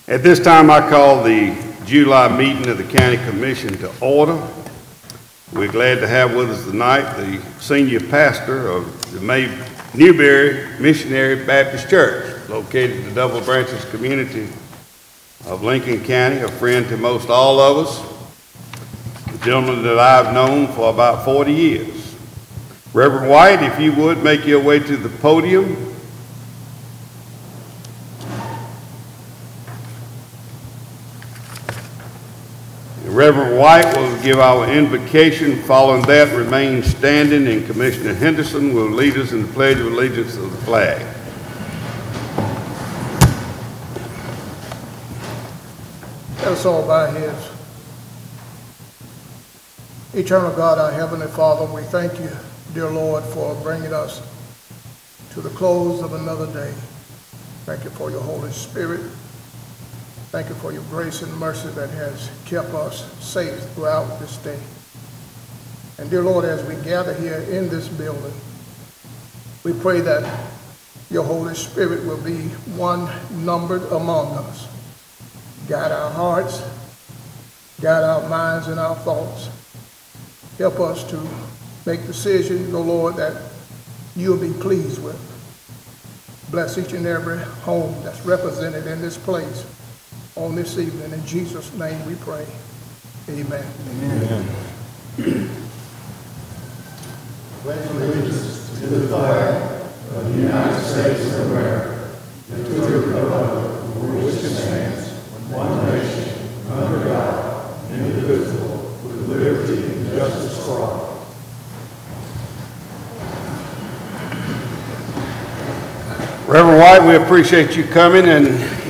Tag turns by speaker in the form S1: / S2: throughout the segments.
S1: At this time, I call the July meeting of the County Commission to order. We're glad to have with us tonight the senior pastor of the Newberry Missionary Baptist Church, located in the Double Branches community of Lincoln County, a friend to most all of us, a gentleman that I've known for about 40 years. Reverend White, if you would make your way to the podium. Reverend White will give our invocation. Following that, remain standing, and Commissioner Henderson will lead us in the Pledge of Allegiance of the flag.
S2: Let us all bow our heads. Eternal God, our Heavenly Father, we thank you, dear Lord, for bringing us to the close of another day. Thank you for your Holy Spirit. Thank you for your grace and mercy that has kept us safe throughout this day. And dear Lord, as we gather here in this building, we pray that your Holy Spirit will be one numbered among us. Guide our hearts, guide our minds and our thoughts. Help us to make decisions, O Lord, that you'll be pleased with. Bless each and every home that's represented in this place on this evening. In Jesus' name we pray. Amen.
S3: Amen. Pledge allegiance to the flag of the United States of America and to the republic for which it stands, one nation, under God, indivisible, with liberty and justice for all.
S1: Reverend White, we appreciate you coming, and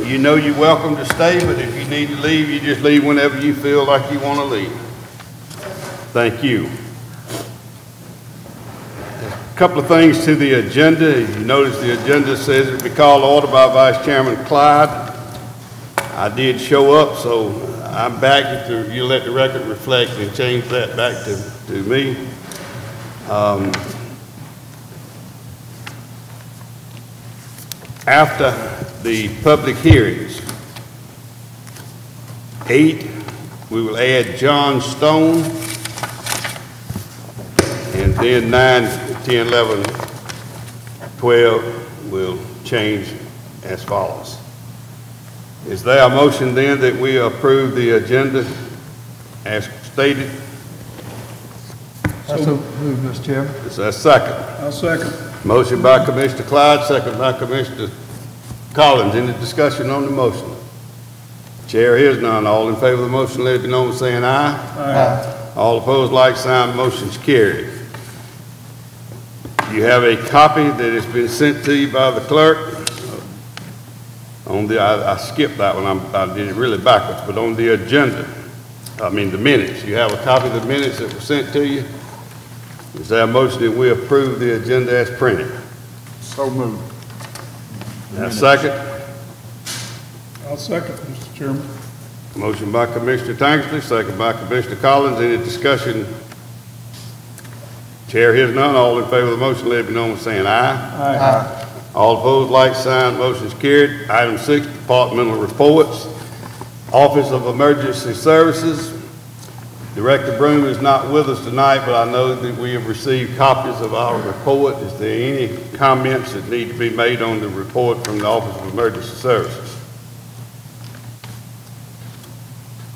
S1: you know you're welcome to stay, but if you need to leave, you just leave whenever you feel like you want to leave. Thank you. A couple of things to the agenda. You notice the agenda says it be called to order by Vice Chairman Clyde. I did show up, so I'm back. If you let the record reflect and change that back to me. After the public hearings, 8, we will add John Stone, and then 9, 10, 11, 12 will change as follows. Is there a motion then that we approve the agenda as stated?
S4: So moved, Mr. Chairman.
S1: Is there a second?
S4: I'll second.
S1: Motion by Commissioner Clyde, second by Commissioner Collins. Any discussion on the motion? Chair hears none. All in favor of the motion, let it be known by saying aye. Aye. All opposed, like sign. Motion's carried. You have a copy that has been sent to you by the clerk. On the, I skipped that one. I did it really backwards, but on the agenda, the minutes. You have a copy of the minutes that were sent to you. Is there a motion that we approve the agenda as printed?
S4: So moved.
S1: A second?
S4: I'll second, Mr. Chairman.
S1: Motion by Commissioner Tankersley, second by Commissioner Collins. Any discussion? Chair hears none. All in favor of the motion, let it be known by saying aye.
S4: Aye. Aye.
S1: All opposed, like sign. Motion is carried. Item 6, departmental reports. Office of Emergency Services. Director Broom is not with us tonight, but I know that we have received copies of our report. Is there any comments that need to be made on the report from the Office of Emergency Services?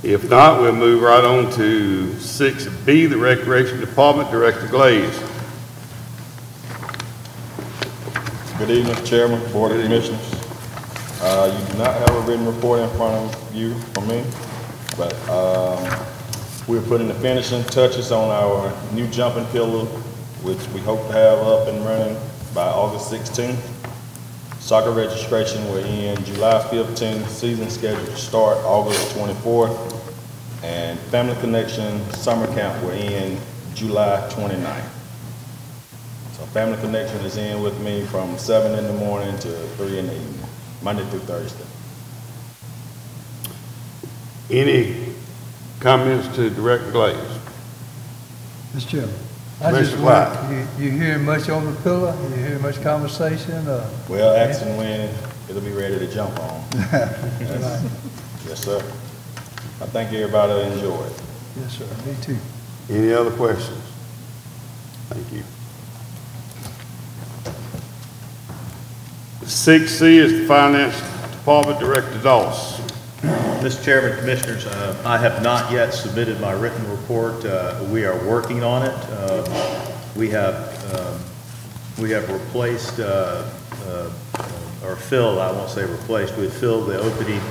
S1: If not, we'll move right on to 6B, the Recreation Department, Director Glaze.
S5: Good evening, Mr. Chairman, Board of Commissioners. You do not have a written report in front of you from me, but we're putting the finishing touches on our new jumping pillow, which we hope to have up and running by August 16th. Soccer registration will end July 15th, season scheduled to start August 24th, and Family Connection summer camp will end July 29th. So Family Connection is in with me from 7 in the morning to 3 in the evening, Monday through Thursday.
S1: Any comments to Director Glaze?
S4: Mr. Chairman.
S1: Mr.
S4: You hear much on the pillow? You hear much conversation?
S5: Well, actually, when it'll be ready to jump on. Yes, sir. I think everybody will enjoy it.
S4: Yes, sir. Me too.
S1: Any other questions? Thank you. 6C is the Finance Department Director Dawes.
S6: Mr. Chairman, Commissioners, I have not yet submitted my written report. We are working on it. We have replaced or filled, I won't say replaced, we filled the opening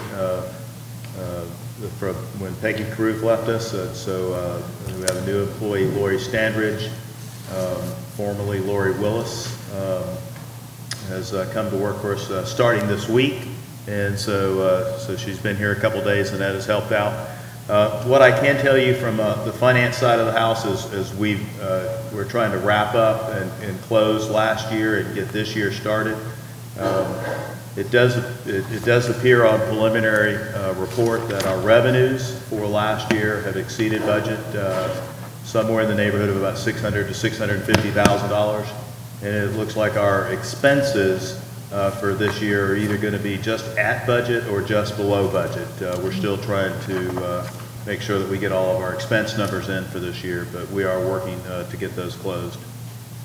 S6: from when Peggy Caruth left us. So we have a new employee, Lori Standridge, formerly Lori Willis, has come to work for us starting this week. And so she's been here a couple days, and that has helped out. What I can tell you from the finance side of the house is we're trying to wrap up and close last year and get this year started. It does appear on preliminary report that our revenues for last year have exceeded budget somewhere in the neighborhood of about $600,000 to $650,000, and it looks like our expenses for this year are either going to be just at budget or just below budget. We're still trying to make sure that we get all of our expense numbers in for this year, but we are working to get those closed.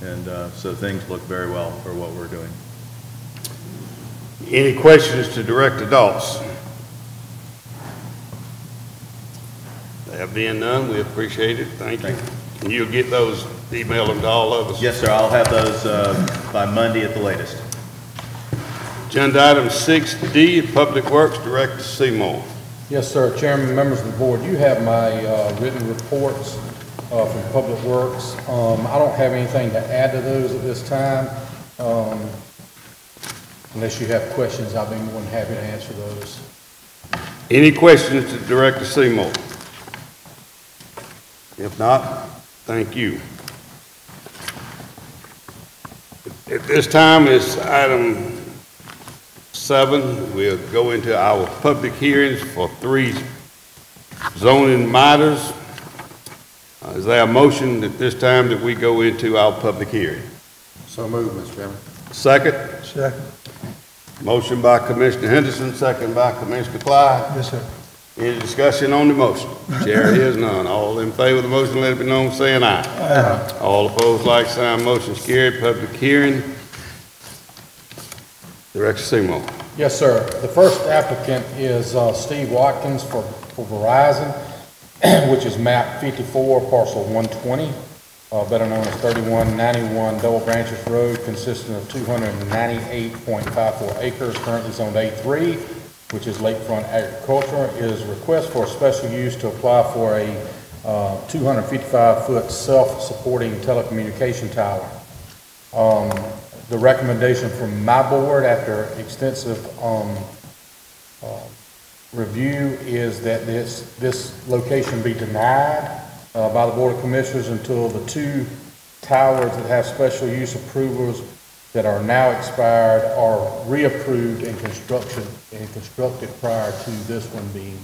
S6: And so things look very well for what we're doing.
S1: Any questions to Director Dawes? There being none, we appreciate it. Thank you. And you'll get those, email them to all of us.
S6: Yes, sir. I'll have those by Monday at the latest.
S1: Agenda item 6D, Public Works Director Seymour.
S7: Yes, sir. Chairman, members of the board, you have my written reports from Public Works. I don't have anything to add to those at this time. Unless you have questions, I'll be more than happy to answer those.
S1: Any questions to Director Seymour? If not, thank you. At this time, it's item 7. We'll go into our public hearings for 3 zoning matters. Is there a motion at this time that we go into our public hearing?
S3: So moved, Mr. Chairman.
S1: Second?
S4: Second.
S1: Motion by Commissioner Henderson, second by Commissioner Clyde.
S4: Yes, sir.
S1: Any discussion on the motion? Chair hears none. All in favor of the motion, let it be known, saying aye. Aye. All opposed, like sign. Motion's carried. Public hearing. Director Seymour.
S7: Yes, sir. The first applicant is Steve Watkins for Verizon, which is map 54, parcel 120, better known as 3191 Double Branches Road, consisting of 298.54 acres, currently zoned A3, which is lakefront agriculture. It is a request for a special use to apply for a 255-foot self-supporting telecommunication tower. The recommendation from my board after extensive review is that this location be denied by the Board of Commissioners until the 2 towers that have special use approvals that are now expired are reapproved and constructed prior to this one being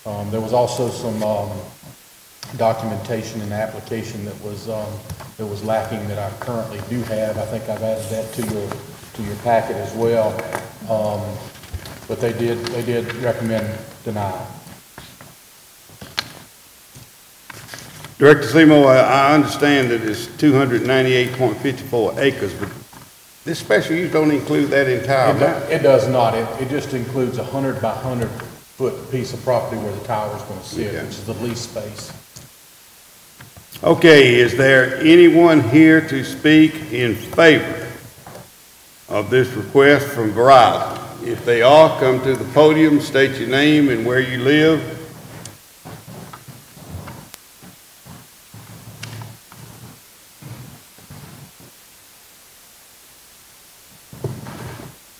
S7: done. There was also some documentation in the application that was lacking that I currently do have. I think I've added that to your packet as well. But they did recommend denial.
S1: Director Seymour, I understand that it's 298.54 acres, but this special use don't include that entire amount.
S7: It does not. It just includes a 100 by 100 foot piece of property where the tower is going to sit,
S1: Okay.
S7: which is the lease space.
S1: Okay, is there anyone here to speak in favor of this request from Verizon? If they are, come to the podium, state your name and where you live.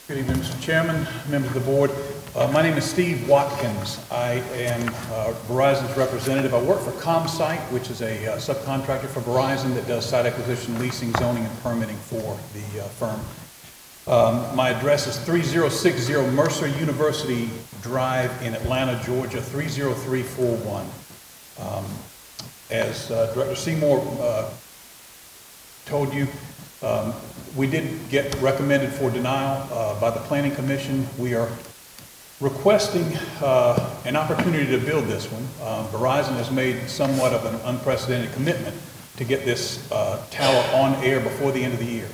S4: Good evening, Mr. Chairman, members of the board. My name is Steve Watkins. I am Verizon's representative. I work for ComSite, which is a subcontractor for Verizon that does site acquisition, leasing, zoning, and permitting for the firm. My address is 3060 Mercer University Drive in Atlanta, Georgia, 30341. As Director Seymour told you, We did get recommended for denial by the Planning Commission. We are requesting an opportunity to build this one. Verizon has made somewhat of an unprecedented commitment to get this tower on air before the end of the year,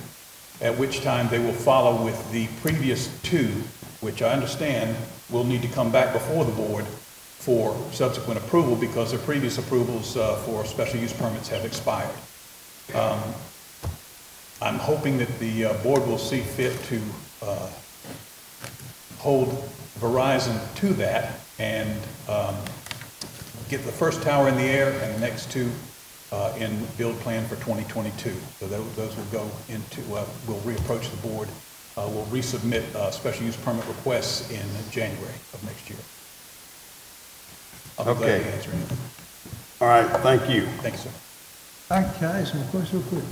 S4: at which time they will follow with the previous two, which I understand will need to come back before the board for subsequent approval because their previous approvals for special use permits have expired. I'm hoping that the board will see fit to hold Verizon to that and get the first tower in the air and the next two in build plan for 2022. So those will go into, we'll reapproach the board. We'll resubmit special use permit requests in January of next year. I'll be glad to answer anything.
S1: All right, thank you.
S4: Thank you, sir.
S3: Can I ask some questions real quick?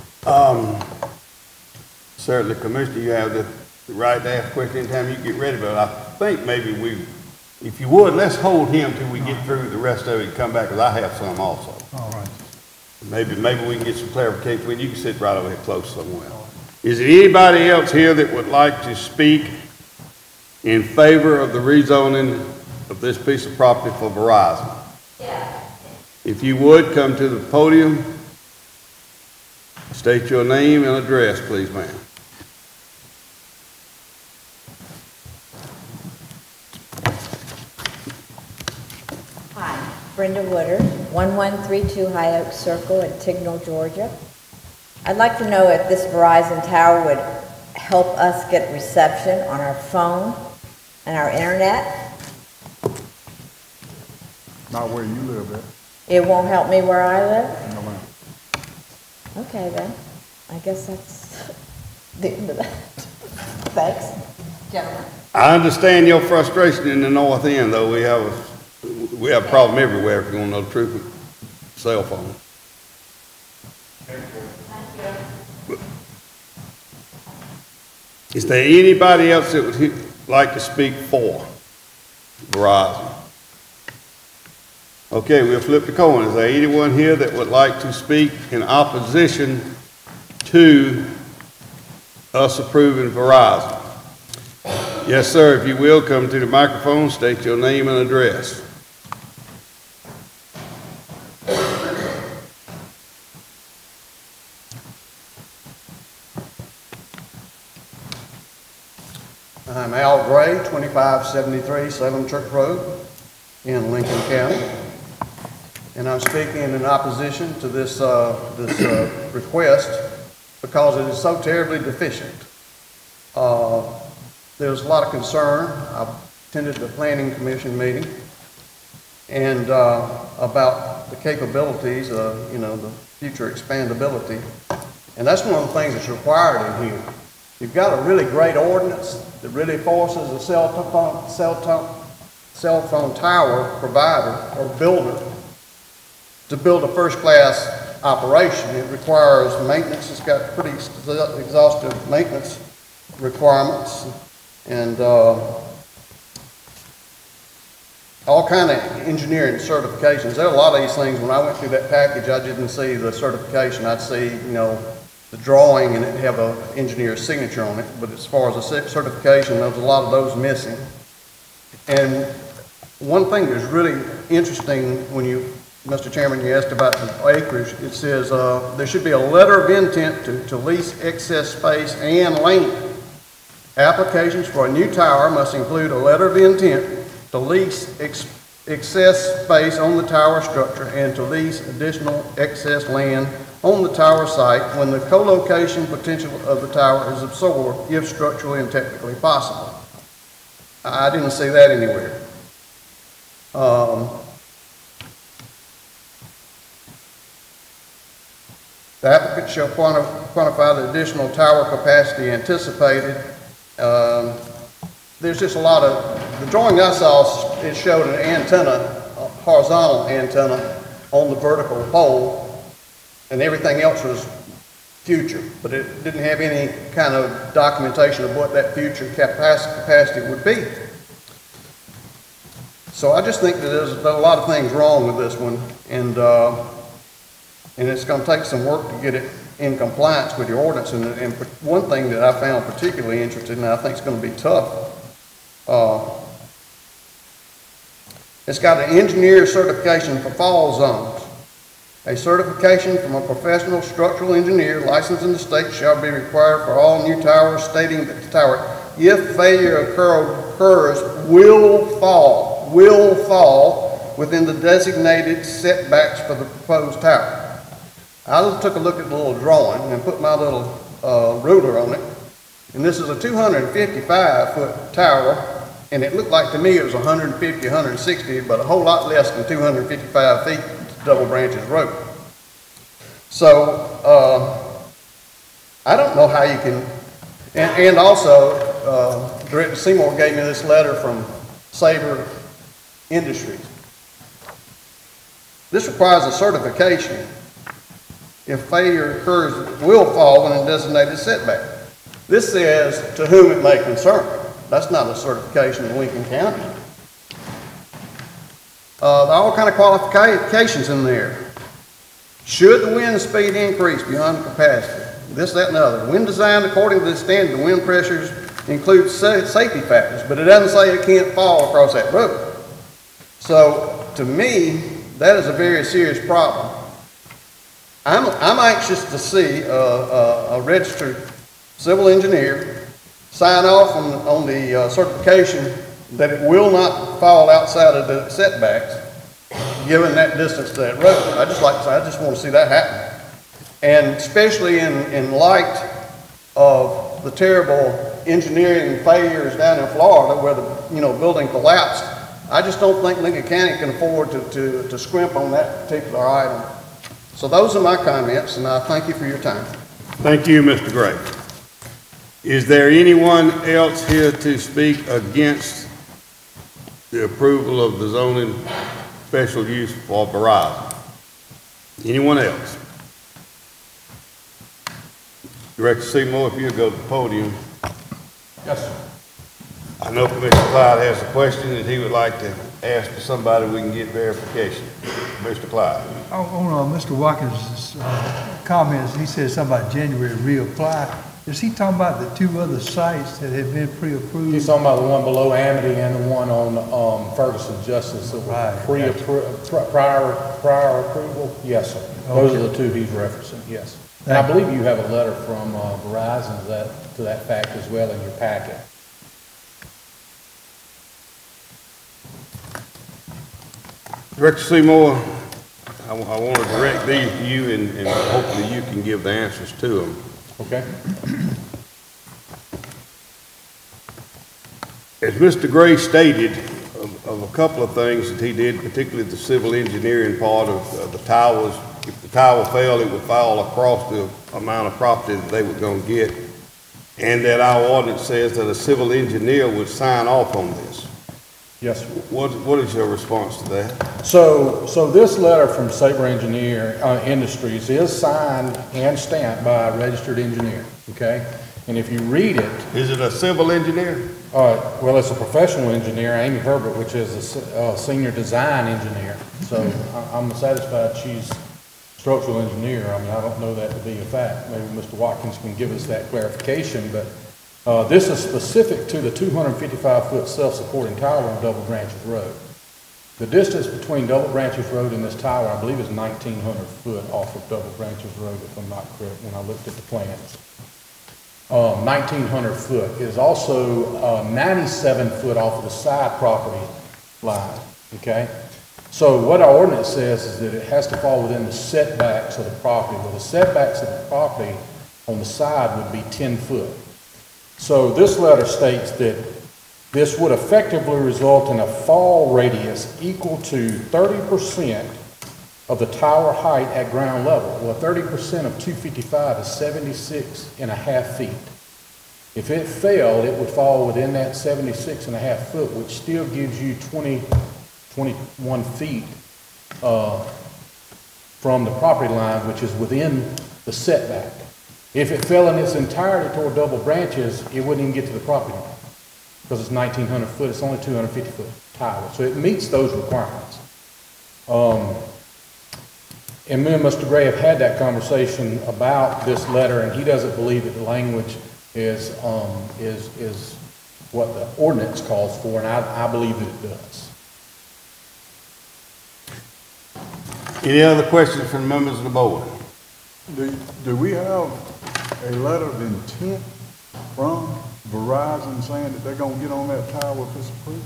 S1: Certainly, Commissioner, you have the right to ask questions anytime you get ready, but I think maybe if you would, let's hold him till we get through the rest of it and come back, because I have some also.
S3: All right.
S1: Maybe we can get some clarification. Well, you can sit right over here close somewhere. Is there anybody else here that would like to speak in favor of the rezoning of this piece of property for Verizon? Yeah. If you would, come to the podium. State your name and address, please, ma'am.
S8: Hi, Brenda Woodard, 1132 High Oak Circle in Tignall, Georgia. I'd like to know if this Verizon tower would help us get reception on our phone and our internet.
S7: Not where you live at.
S8: It won't help me where I live?
S7: No, ma'am.
S8: Okay then, I guess that's the end of that. Thanks, gentlemen.
S1: I understand your frustration in the north end, though. We have a problem everywhere, if you want to know the truth, with cell phone. Is there anybody else that would like to speak for Verizon? Okay, we'll flip the coin. Is there anyone here that would like to speak in opposition to us approving Verizon? Yes, sir. If you will, come to the microphone, state your name and address.
S9: I'm Al Gray, 2573 Salem Church Road in Lincoln County. And I'm speaking in opposition to this, request because it is so terribly deficient. There's a lot of concern. I attended the Planning Commission meeting and about the capabilities of, the future expandability. And that's one of the things that's required in here. You've got a really great ordinance that really forces a cell phone tower provider or builder to build a first-class operation. It requires maintenance. It's got pretty exhaustive maintenance requirements and all kind of engineering certifications. There are a lot of these things. When I went through that package, I didn't see the certification. I'd see, the drawing and it have an engineer's signature on it. But as far as the certification, there's a lot of those missing. And one thing that's really interesting when Mr. Chairman, you asked about the acreage. It says there should be a letter of intent to lease excess space and land. Applications for a new tower must include a letter of intent to lease excess space on the tower structure and to lease additional excess land on the tower site when the co-location potential of the tower is absorbed, if structurally and technically possible. I didn't see that anywhere. The applicant shall quantify the additional tower capacity anticipated. There's just a lot of, the drawing I saw, it showed an antenna, a horizontal antenna on the vertical pole, and everything else was future, but it didn't have any kind of documentation of what that future capacity would be. So I just think that there's a lot of things wrong with this one, and it's going to take some work to get it in compliance with your ordinance. And one thing that I found particularly interesting, and I think it's going to be tough, it's got an engineer certification for fall zones. A certification from a professional structural engineer licensed in the state shall be required for all new towers, stating that the tower, if failure occurs, will fall within the designated setbacks for the proposed tower. I took a look at the little drawing and put my little ruler on it, and this is a 255-foot tower, and it looked like to me it was 150, 160, but a whole lot less than 255 feet to Double Branches Road. So I don't know how you can, and also Director Seymour gave me this letter from Sabre Industries. This requires a certification. If failure occurs, will fall within a designated setback. This says to whom it may concern. That's not a certification in Lincoln County. There are all kind of qualifications in there. Should the wind speed increase beyond capacity? This, that, and the other. Wind design according to the standard, the wind pressures include safety factors, but it doesn't say it can't fall across that road. So, to me, that is a very serious problem. I'm anxious to see a registered civil engineer sign off on the certification that it will not fall outside of the setbacks, given that distance to that road. I just want to see that happen. And especially in light of the terrible engineering failures down in Florida where the building collapsed, I just don't think Lincoln County can afford to scrimp on that particular item. So those are my comments, and I thank you for your time.
S1: Thank you, Mr. Gray. Is there anyone else here to speak against the approval of the zoning special use for Verizon? Anyone else? Director Seymour, if you'll go to the podium.
S7: Yes, sir.
S1: I know Commissioner Clyde has a question that he would like to ask to somebody we can get verification. Mr. Clyde.
S3: On Mr. Watkins' comments, he said something about January reapply. Is he talking about the two other sites that had been pre-approved?
S7: He's talking about the one below Amity and the one on Ferguson Justice that was prior approval? Yes, sir. Those are the two he's referencing, yes. And I believe you have a letter from Verizon to that fact as well in your packet.
S1: Director Seymour, I want to direct these to you, and hopefully you can give the answers to them.
S7: Okay.
S1: As Mr. Gray stated, of a couple of things that he did, particularly the civil engineering part of the towers, if the tower fell, it would fall across the amount of property that they were going to get, and that our ordinance says that a civil engineer would sign off on this.
S7: Yes, sir.
S1: What is your response to that?
S7: So this letter from Sabre Industries is signed and stamped by a registered engineer, okay? And if you read it...
S1: Is it a civil engineer?
S7: Well, it's a professional engineer, Amy Herbert, which is a senior design engineer. So I'm satisfied she's a structural engineer. I mean, I don't know that to be a fact. Maybe Mr. Watkins can give us that clarification, but this is specific to the 255-foot self-supporting tower on Double Branches Road. The distance between Double Branches Road and this tower, I believe, is 1,900 foot off of Double Branches Road, if I'm not correct, when I looked at the plans. 1,900 foot. It is also 97 foot off of the side property line, okay? So what our ordinance says is that it has to fall within the setbacks of the property. Well, the setbacks of the property on the side would be 10 foot. So this letter states that this would effectively result in a fall radius equal to 30% of the tower height at ground level. Well, 30% of 255 is 76.5 feet. If it fell, it would fall within that 76.5 foot, which still gives you 21 feet from the property line, which is within the setback. If it fell in its entirety toward Double Branches, it wouldn't even get to the property line because it's 1,900 foot. It's only 250 foot tower, so it meets those requirements. And me and Mr. Gray have had that conversation about this letter, and he doesn't believe that the language is what the ordinance calls for, and I believe that it does.
S1: Any other questions from members of the board?
S3: Do we have a letter of intent from Verizon saying that they're gonna get on that tower if it's approved?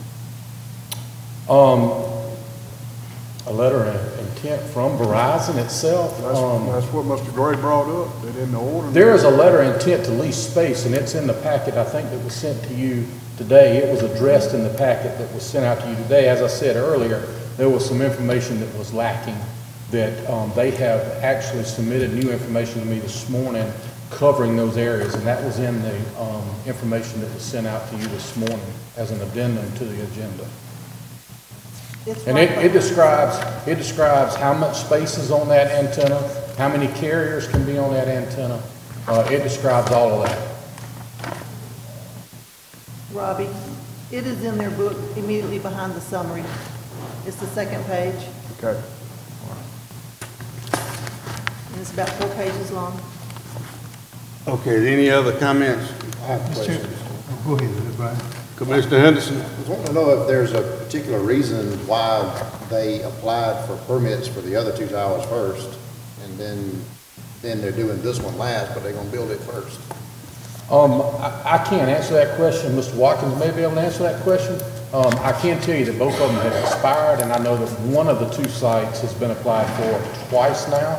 S7: A letter of intent from Verizon itself.
S3: That's what Mr. Gray brought up, that in the order.
S7: There is a letter of intent to lease space, and it's in the packet, I think, that was sent to you today. It was addressed in the packet that was sent out to you today. As I said earlier, there was some information that was lacking, that they have actually submitted new information to me this morning covering those areas, and that was in the information that was sent out to you this morning as an addendum to the agenda. And it describes how much space is on that antenna, how many carriers can be on that antenna. It describes all of that.
S10: Robbie, it is in their book immediately behind the summary. It's the second page,
S3: Okay.
S10: and it's about 4 pages long.
S1: Okay, any other comments?
S11: I have a question.
S2: Go ahead, Brian.
S1: Commissioner Henderson?
S11: I was wanting to know if there's a particular reason why they applied for permits for the other 2 towers first, and then they're doing this one last, but they're gonna build it first.
S7: I can't answer that question. Mr. Watkins may be able to answer that question. I can tell you that both of them have expired, and I know that one of the 2 sites has been applied for twice now.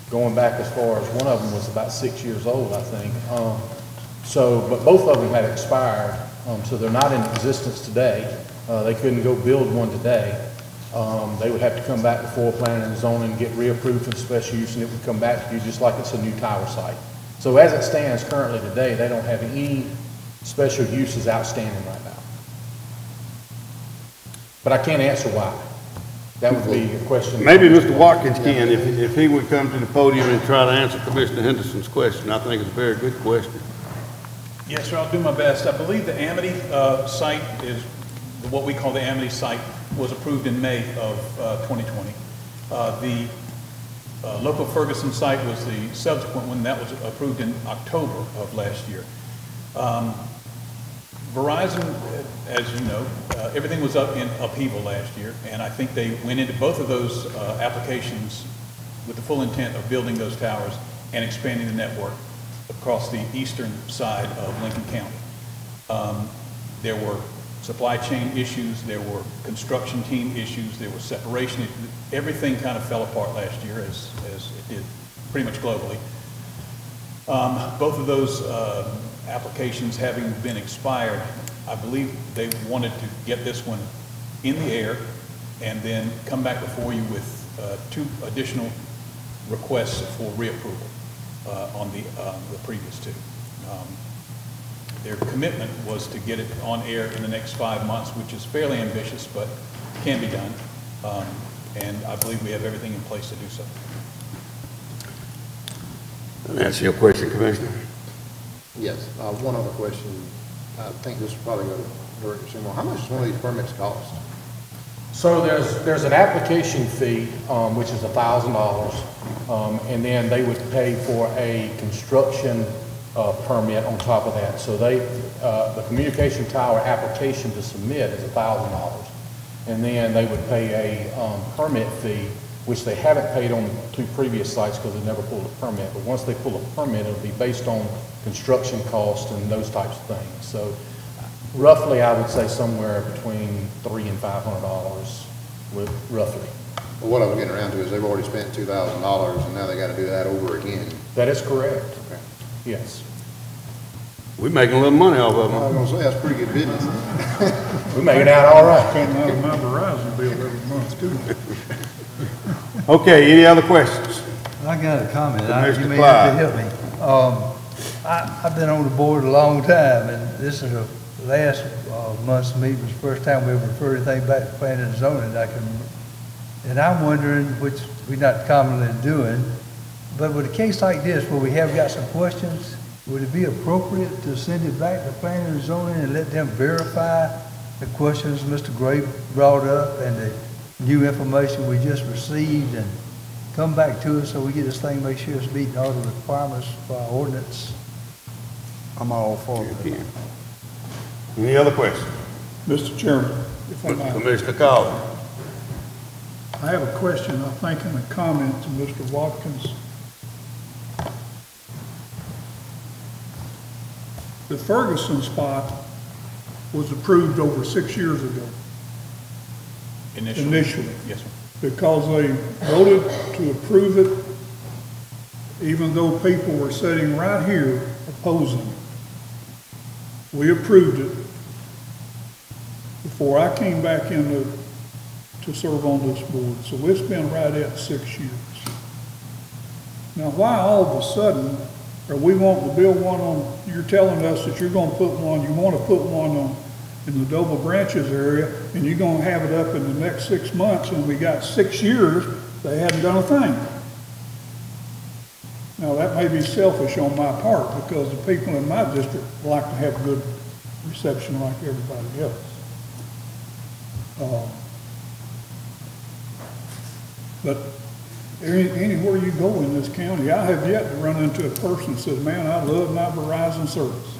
S7: Going back as far as one of them was about 6 years old, I think. But both of them had expired, so they're not in existence today. They couldn't go build one today. They would have to come back before planning and zoning and get reapproved for the special use, and it would come back to you just like it's a new tower site. So as it stands currently today, they don't have any special uses outstanding right now. But I can't answer why. That would be a question.
S1: Maybe Mr. Watkins can, if he would come to the podium and try to answer Commissioner Henderson's question. I think it's a very good question.
S4: Yes, sir, I'll do my best. I believe the Amity site is, what we call the Amity site, was approved in May of 2020. The local Ferguson site was the subsequent one. That was approved in October of last year. Verizon, as you know, everything was up in upheaval last year, and I think they went into both of those applications with the full intent of building those towers and expanding the network across the eastern side of Lincoln County. There were supply chain issues, there were construction team issues, there was separation. Everything kind of fell apart last year, as it did pretty much globally. Both of those applications having been expired, I believe they wanted to get this one in the air and then come back before you with 2 additional requests for reapproval on the previous 2. Their commitment was to get it on air in the next 5 months, which is fairly ambitious, but can be done. And I believe we have everything in place to do so.
S1: Let me answer your question, Commissioner.
S11: Yes, one other question. I think this will probably go to Director Seymour. How much does one of these permits cost?
S7: So there's an application fee, which is $1,000, and then they would pay for a construction permit on top of that. So the communication tower application to submit is $1,000, and then they would pay a permit fee, which they haven't paid on the 2 previous sites because they never pulled a permit. But once they pull a permit, it'll be based on construction costs and those types of things. So roughly, I would say somewhere between $300 and $500, roughly.
S11: Well, what I was getting around to is they've already spent $2,000, and now they got to do that over again.
S7: That is correct.
S11: Okay.
S7: Yes.
S1: We're making a little money off of
S11: I was
S1: them.
S11: going to say, that's pretty good business.
S7: We're making out all right.
S3: Coming out of my Verizon bill every month, too.
S1: Okay, any other questions?
S12: I got a comment.
S1: Mr.
S12: You may
S1: Clyde.
S12: have to help me. I've been on the board a long time, and this is the last month's meeting was the first time we ever referred anything back to planning and zoning. And I'm wondering, which we're not commonly doing, but with a case like this where we have got some questions, would it be appropriate to send it back to planning and zoning and let them verify the questions Mr. Gray brought up and the new information we just received and come back to us so we get this thing, make sure it's meeting all the requirements for our ordinance. I'm all for it.
S1: Any other questions?
S13: Mr. Chairman, if I might.
S1: Commissioner Collins.
S13: I have a question, I think, and a comment to Mr. Watkins. The Ferguson spot was approved over 6 years ago. Initially.
S4: Yes, sir.
S13: Because they voted to approve it, even though people were sitting right here opposing it. We approved it before I came back in to serve on this board. So it's been right at 6 years. Now, why all of a sudden are we wanting to build one on, you're telling us that you're going to put one, you want to put one on in the Double Branches area, and you're going to have it up in the next 6 months, and we got 6 years, they hadn't done a thing. Now, that may be selfish on my part, because the people in my district like to have good reception like everybody else. But anywhere you go in this county, I have yet to run into a person that says, man, I love my Verizon service.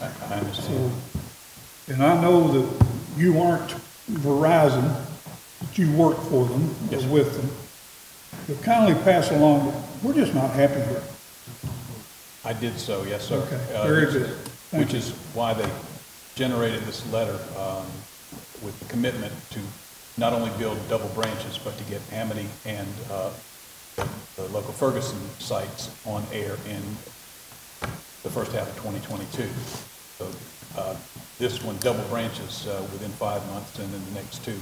S4: I understand.
S13: So, and I know that you aren't Verizon, but you work for them,
S4: yes,
S13: or with them. But kindly pass along, we're just not happy here.
S4: I did so, yes, sir.
S13: Okay, very good.
S4: Which is why they generated this letter with the commitment to not only build Double Branches, but to get Amity and the local Ferguson sites on air in the first half of 2022. So this one, Double Branches, within 5 months, and then the next two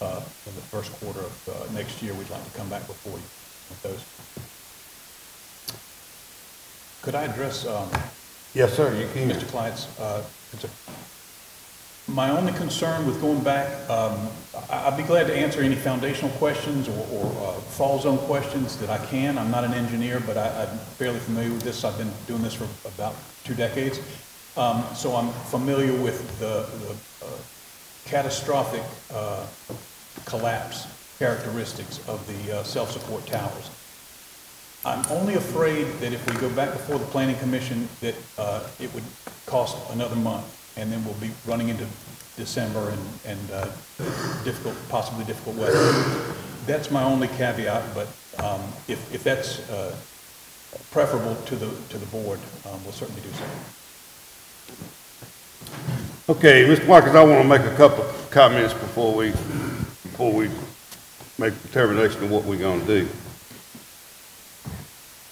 S4: in the first quarter of next year, we'd like to come back before you with those. Could I address
S1: Yes, sir, you can.
S4: Mr. Clyde's concern? My only concern with going back, I'd be glad to answer any foundational questions or fall zone questions that I can. I'm not an engineer, but I'm fairly familiar with this. I've been doing this for about 2 decades. So I'm familiar with the catastrophic collapse characteristics of the self-support towers. I'm only afraid that if we go back before the Planning Commission, that it would cost another month, and then we'll be running into December and possibly difficult weather. That's my only caveat, but if that's preferable to the board, we'll certainly do so.
S1: Okay, Mr. Watkins, I want to make a couple of comments before we make a determination of what we're going to do.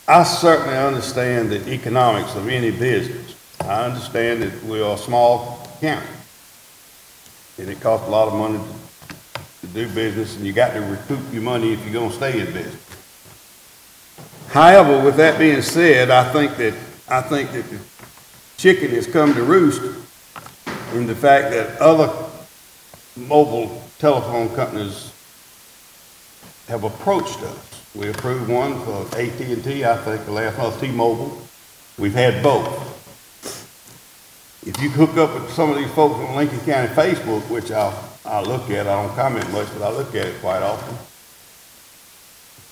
S1: I certainly understand the economics of any business. I understand that we are a small county, and it costs a lot of money to do business, and you got to recoup your money if you're going to stay in business. However, with that being said, I think that the chicken has come to roost in the fact that other mobile telephone companies have approached us. We approved one for AT&T, I think the last one was T-Mobile. We've had both. If you hook up with some of these folks on Lincoln County Facebook, which I look at, I don't comment much, but I look at it quite often.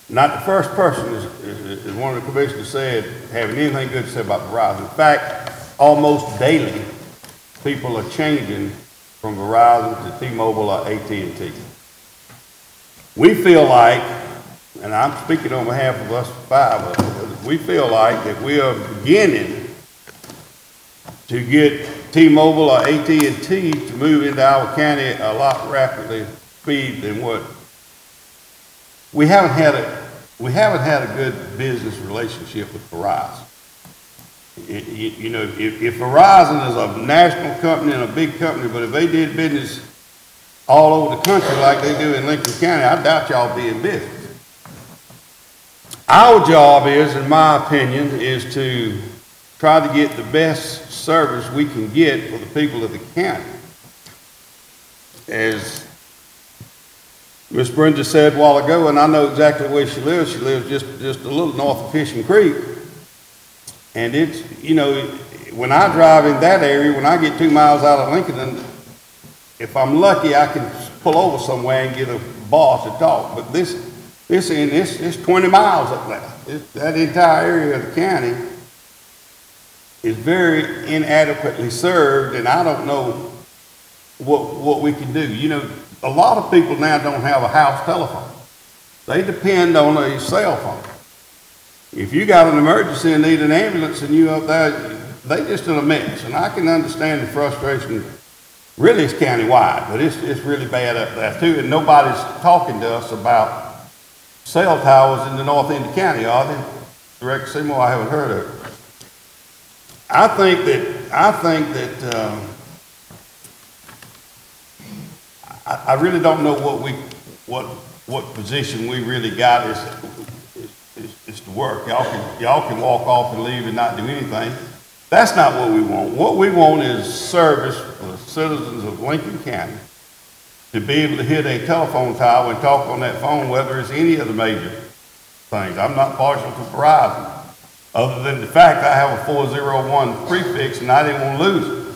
S1: Not the first person is one of the commissioners said having anything good to say about Verizon. In fact, almost daily, people are changing from Verizon to T-Mobile or AT&T. We feel like, and I'm speaking on behalf of us 5, we feel like that we are beginning to get T-Mobile or AT&T to move into our county a lot rapidly speed than what we haven't had a good business relationship with Verizon. You know, if Verizon is a national company and a big company, but if they did business all over the country like they do in Lincoln County, I doubt y'all be in business. Our job is, in my opinion, is to try to get the best service we can get for the people of the county. As Miss Brenda said a while ago, and I know exactly where she lives just a little north of Fishing Creek. And it's, you know, when I drive in that area, when I get 2 miles out of Lincoln, if I'm lucky, I can pull over somewhere and get a boss to talk. But it's 20 miles up there. That entire area of the county is very inadequately served, and I don't know what we can do. You know, a lot of people now don't have a house telephone. They depend on a cell phone. If you got an emergency and need an ambulance and you up there, they just in a mess. And I can understand the frustration. Really, it's countywide, but it's really bad up there too. And nobody's talking to us about cell towers in the north end of the county, are they? Director Seymour, I haven't heard of it. I think that I really don't know what position we really got is to work. Y'all can walk off and leave and not do anything. That's not what we want. What we want is service for the citizens of Lincoln County to be able to hit a telephone tower and talk on that phone, whether it's any of the major things. I'm not partial to Verizon, other than the fact I have a 401 prefix and I didn't want to lose it.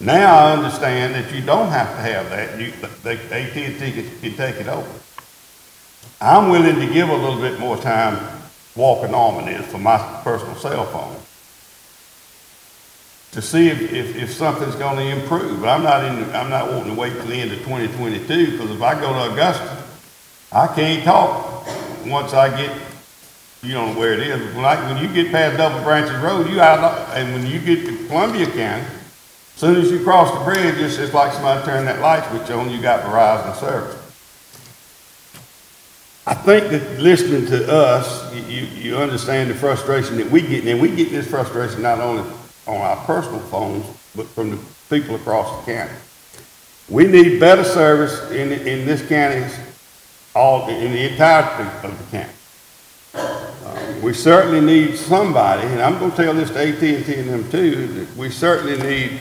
S1: Now I understand that you don't have to have that. AT&T can take it over. I'm willing to give a little bit more time walking on this for my personal cell phone to see if something's going to improve. But I'm not wanting to wait till the end of 2022, because if I go to Augusta, I can't talk once I get, you don't know where it is. When you get past Double Branches Road, and when you get to Columbia County, as soon as you cross the bridge, it's like somebody turned that light switch on, you got Verizon service. I think that listening to us, you understand the frustration that we get, and we get this frustration not only on our personal phones, but from the people across the county. We need better service in this county, in the entirety of the county. We certainly need somebody, and I'm going to tell this to AT&T and them too, that we certainly need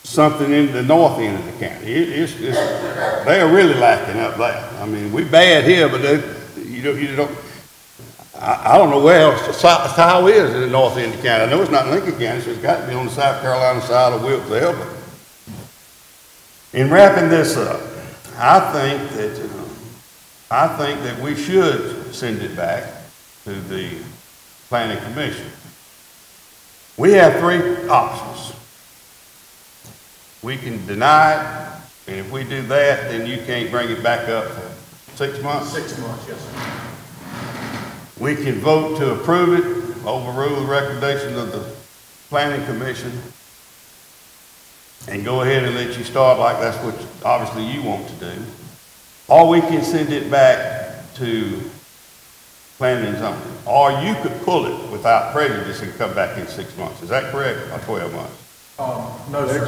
S1: something in the north end of the county. They are really lacking up there. I mean, we bad here, but I don't know where else the tower is in the north end of the county. I know it's not Lincoln County, so it's got to be on the South Carolina side of Wilkes or Elbert. In wrapping this up, I think that we should send it back to the Planning Commission. We have three options. We can deny it, and if we do that, then you can't bring it back up for 6 months?
S4: 6 months, yes, sir.
S1: We can vote to approve it, overrule the recommendation of the Planning Commission, and go ahead and let you start like that's what obviously you want to do. Or we can send it back to Planning and Zoning. Or you could pull it without prejudice and come back in 6 months. Is that correct? Or 12 months?
S7: No, sir.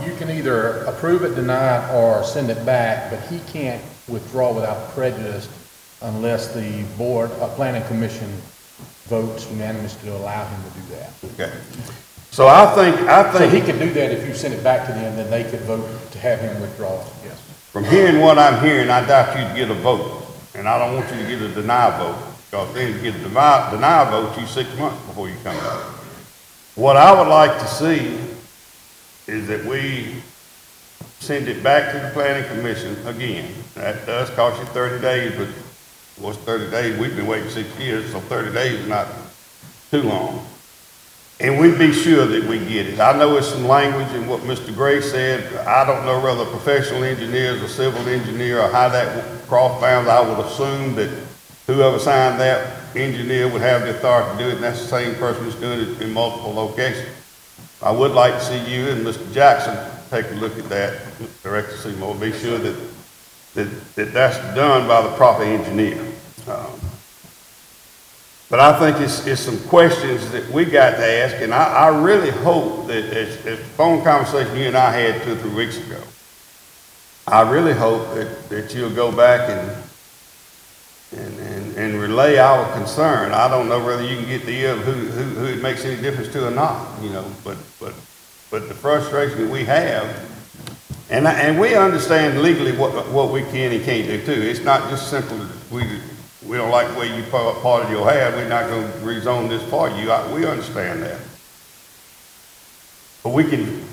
S7: You can either approve it, deny it, or send it back, but he can't withdraw without prejudice unless the Planning Commission votes unanimously to allow him to do that.
S1: Okay. So I think
S7: So he could do that if you send it back to them, then they could vote to have him withdraw it, yes.
S1: from hearing what I'm hearing, I doubt you'd get a vote. And I don't want you to get a deny vote, because then to get a deny vote, you 6 months before you come back. What I would like to see is that we send it back to the Planning Commission again. That does cost you 30 days, but what's 30 days? We've been waiting 6 years, so 30 days is not too long. And we be sure that we get it. I know it's some language in what Mr. Gray said. I don't know whether professional engineers or civil engineer or how that cross bounds. I would assume that whoever signed that engineer would have the authority to do it, and that's the same person who's doing it in multiple locations. I would like to see you and Mr. Jackson take a look at that, Director Seymour. Be sure that that's done by the proper engineer. But I think it's some questions that we got to ask, and I really hope that as the phone conversation you and I had 2 or 3 weeks ago, I really hope that you'll go back and relay our concern. I don't know whether you can get the ear of who it makes any difference to or not, you know, but the frustration that we have, and we understand legally what we can and can't do too. It's not just simple that we don't like the way you parted your hair, we're not going to rezone this for you. We understand that. But we can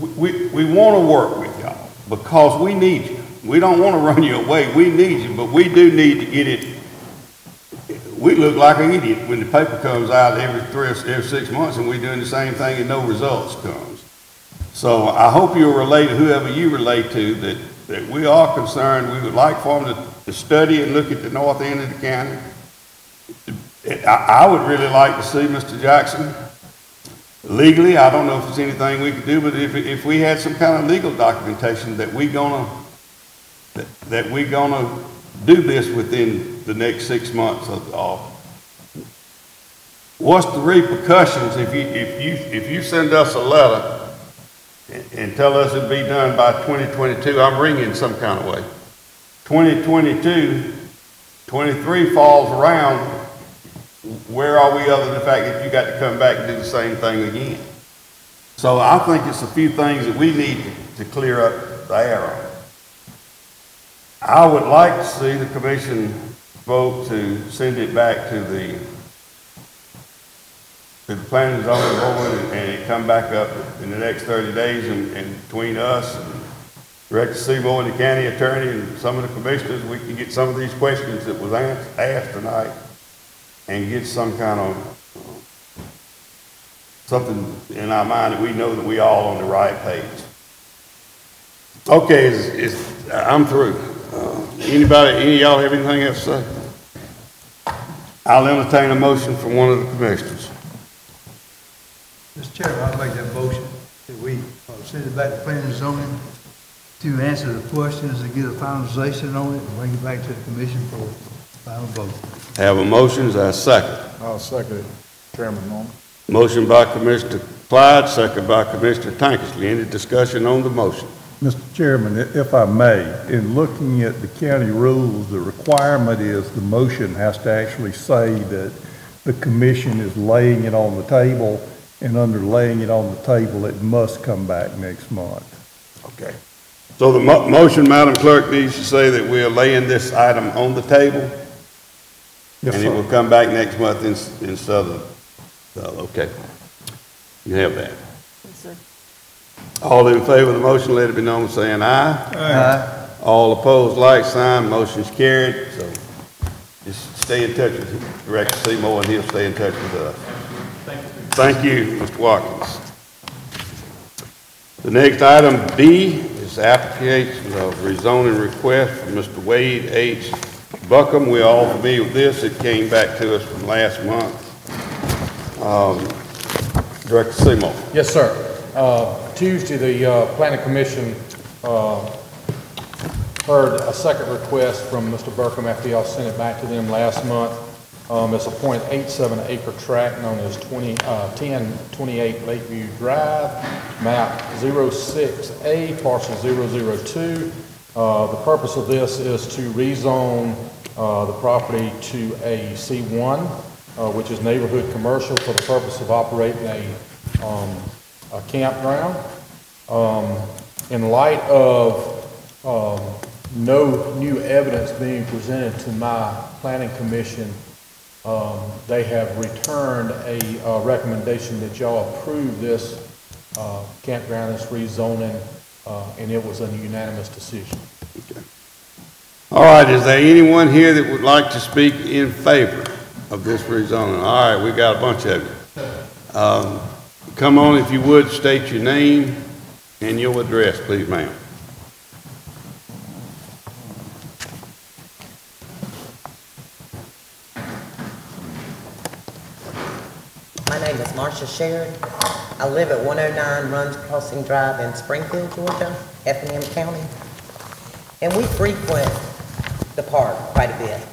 S1: we want to work with y'all because we need you. We don't want to run you away. We need you, but we do need to get it. We look like an idiot when the paper comes out every 6 months and we're doing the same thing and no results comes. So I hope you'll relate to whoever you relate to that we are concerned. We would like for them to study and look at the north end of the county. I would really like to see Mr. Jackson. Legally, I don't know if there's anything we could do, but if we had some kind of legal documentation that we're gonna do this within the next 6 months of what's the repercussions if you send us a letter and tell us it'll be done by 2022, I'm ringing some kind of way. 2022, 23 falls around, where are we other than the fact that you got to come back and do the same thing again? So I think it's a few things that we need to clear up the air on. I would like to see the commission vote to send it back to the planning and zoning board and it come back up in the next 30 days and between us and Director Seymour and the county attorney and some of the commissioners, we can get some of these questions that was asked tonight and get some kind of something in our mind that we know that we all on the right page. Okay, I'm through. Any of y'all have anything else to say? I'll entertain a motion from one of the commissioners.
S12: Mr. Chairman, I'll make that motion that we send it back to planning and zoning to answer the questions and get a finalization on it and bring it back to the commission for final vote.
S1: Have a motion, is there a second?
S7: I'll second it, Chairman Norman.
S1: Motion by Commissioner Clyde, second by Commissioner Tankersley. Any discussion on the motion?
S3: Mr. Chairman, if I may, in looking at the county rules, the requirement is the motion has to actually say that the commission is laying it on the table, and under laying it on the table, it must come back next month.
S1: Okay. So the motion, Madam Clerk, needs to say that we are laying this item on the table,
S3: Yes,
S1: and
S3: sir.
S1: it will come back next month instead of, okay. You have that.
S10: Yes, sir.
S1: All in favor of the motion, let it be known saying aye.
S12: Aye.
S1: All opposed, like sign. Motion's carried. So just stay in touch with Director Seymour, and he'll stay in touch with us. Thank you, Mr. Watkins. The next item, B, is application of rezoning request from Mr. Wade H. Buckham. We're all familiar with this. It came back to us from last month. Director Seymour.
S7: Yes, sir. Tuesday, the Planning Commission heard a second request from Mr. Burkham after y'all sent it back to them last month. It's a .87 acre tract known as 1028 Lakeview Drive, map 06A, parcel 002. The purpose of this is to rezone the property to a C1, which is neighborhood commercial, for the purpose of operating a campground. In light of no new evidence being presented to my planning commission, they have returned a recommendation that y'all approve this campground, this rezoning, and it was a unanimous decision.
S1: Okay. All right, is there anyone here that would like to speak in favor of this rezoning? All right, we got a bunch of you. Come on, if you would, state your name and your address, please, ma'am.
S14: My name is Marcia Sherrod. I live at 109 Runs Crossing Drive in Springfield, Georgia, Effingham County. And we frequent the park quite a bit.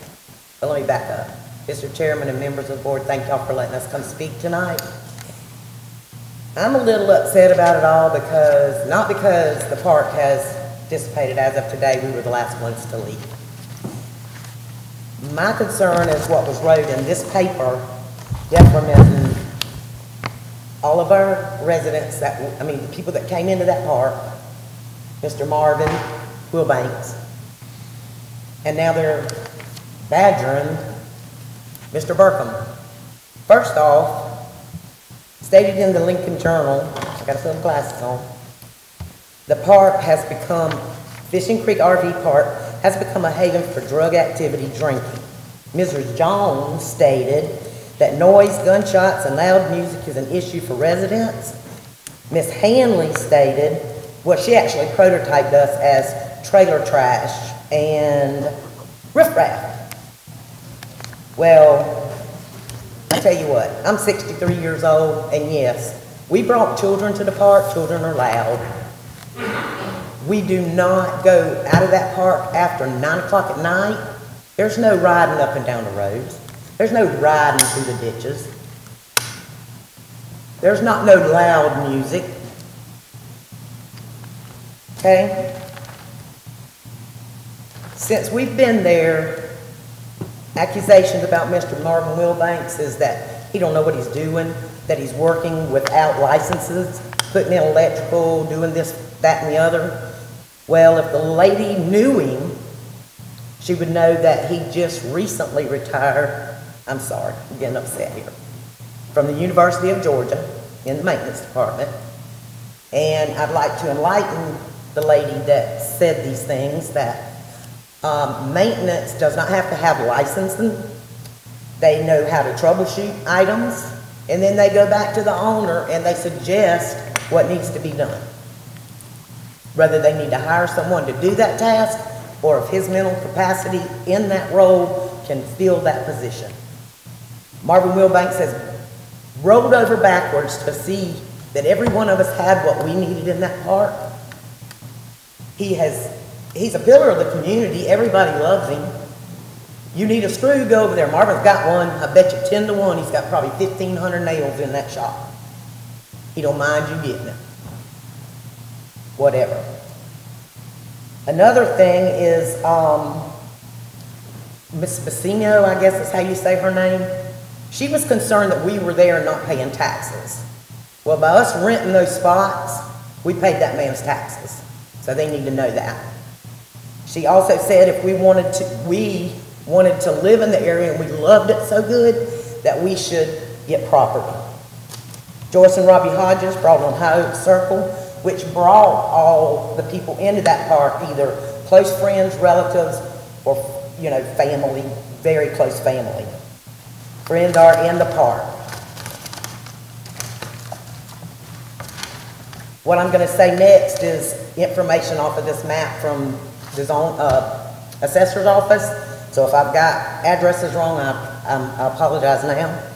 S14: But let me back up. Mr. Chairman and members of the board, thank y'all for letting us come speak tonight. I'm a little upset about it all because, not because the park has dissipated as of today, we were the last ones to leave. My concern is what was wrote in this paper detrimenting all of our residents, the people that came into that park, Mr. Marvin, Will Banks, and now they're badgering Mr. Burkham. First off, stated in the Lincoln Journal, I gotta put my glasses on, The park has become, Fishing Creek RV Park has become a haven for drug activity drinking. Mrs. Jones stated that noise, gunshots, and loud music is an issue for residents. Ms. Hanley stated, well, she actually prototyped us as trailer trash and riffraff. Well, I tell you what, I'm 63 years old, and yes, we brought children to the park. Children are loud. We do not go out of that park after 9 o'clock at night. There's no riding up and down the roads. There's no riding through the ditches. There's not no loud music. Okay? Since we've been there, accusations about Mr. Marvin Wilbanks is that he don't know what he's doing, that he's working without licenses, putting in electrical, doing this, that, and the other. Well, if the lady knew him, she would know that he just recently retired, I'm sorry, I'm getting upset here, from the University of Georgia in the maintenance department. And I'd like to enlighten the lady that said these things that maintenance does not have to have licensing. They know how to troubleshoot items, and then they go back to the owner and they suggest what needs to be done. Whether they need to hire someone to do that task, or if his mental capacity in that role can fill that position. Marvin Wilbanks has rolled over backwards to see that every one of us had what we needed in that park. He's a pillar of the community. Everybody loves him. You need a screw, go over there. Marvin's got one. I bet you 10 to 1 he's got probably 1,500 nails in that shop. He don't mind you getting it. Whatever. Another thing is Miss Bassino, I guess is how you say her name. She was concerned that we were there not paying taxes. Well, by us renting those spots, we paid that man's taxes. So they need to know that. She also said if we wanted to live in the area and we loved it so good that we should get property. Joyce and Robbie Hodges brought on High Oak Circle, which brought all the people into that park, either close friends, relatives, or, you know, family, very close family. Friends are in the park. What I'm going to say next is information off of this map from the zone, assessor's office. So if I've got addresses wrong, I apologize now.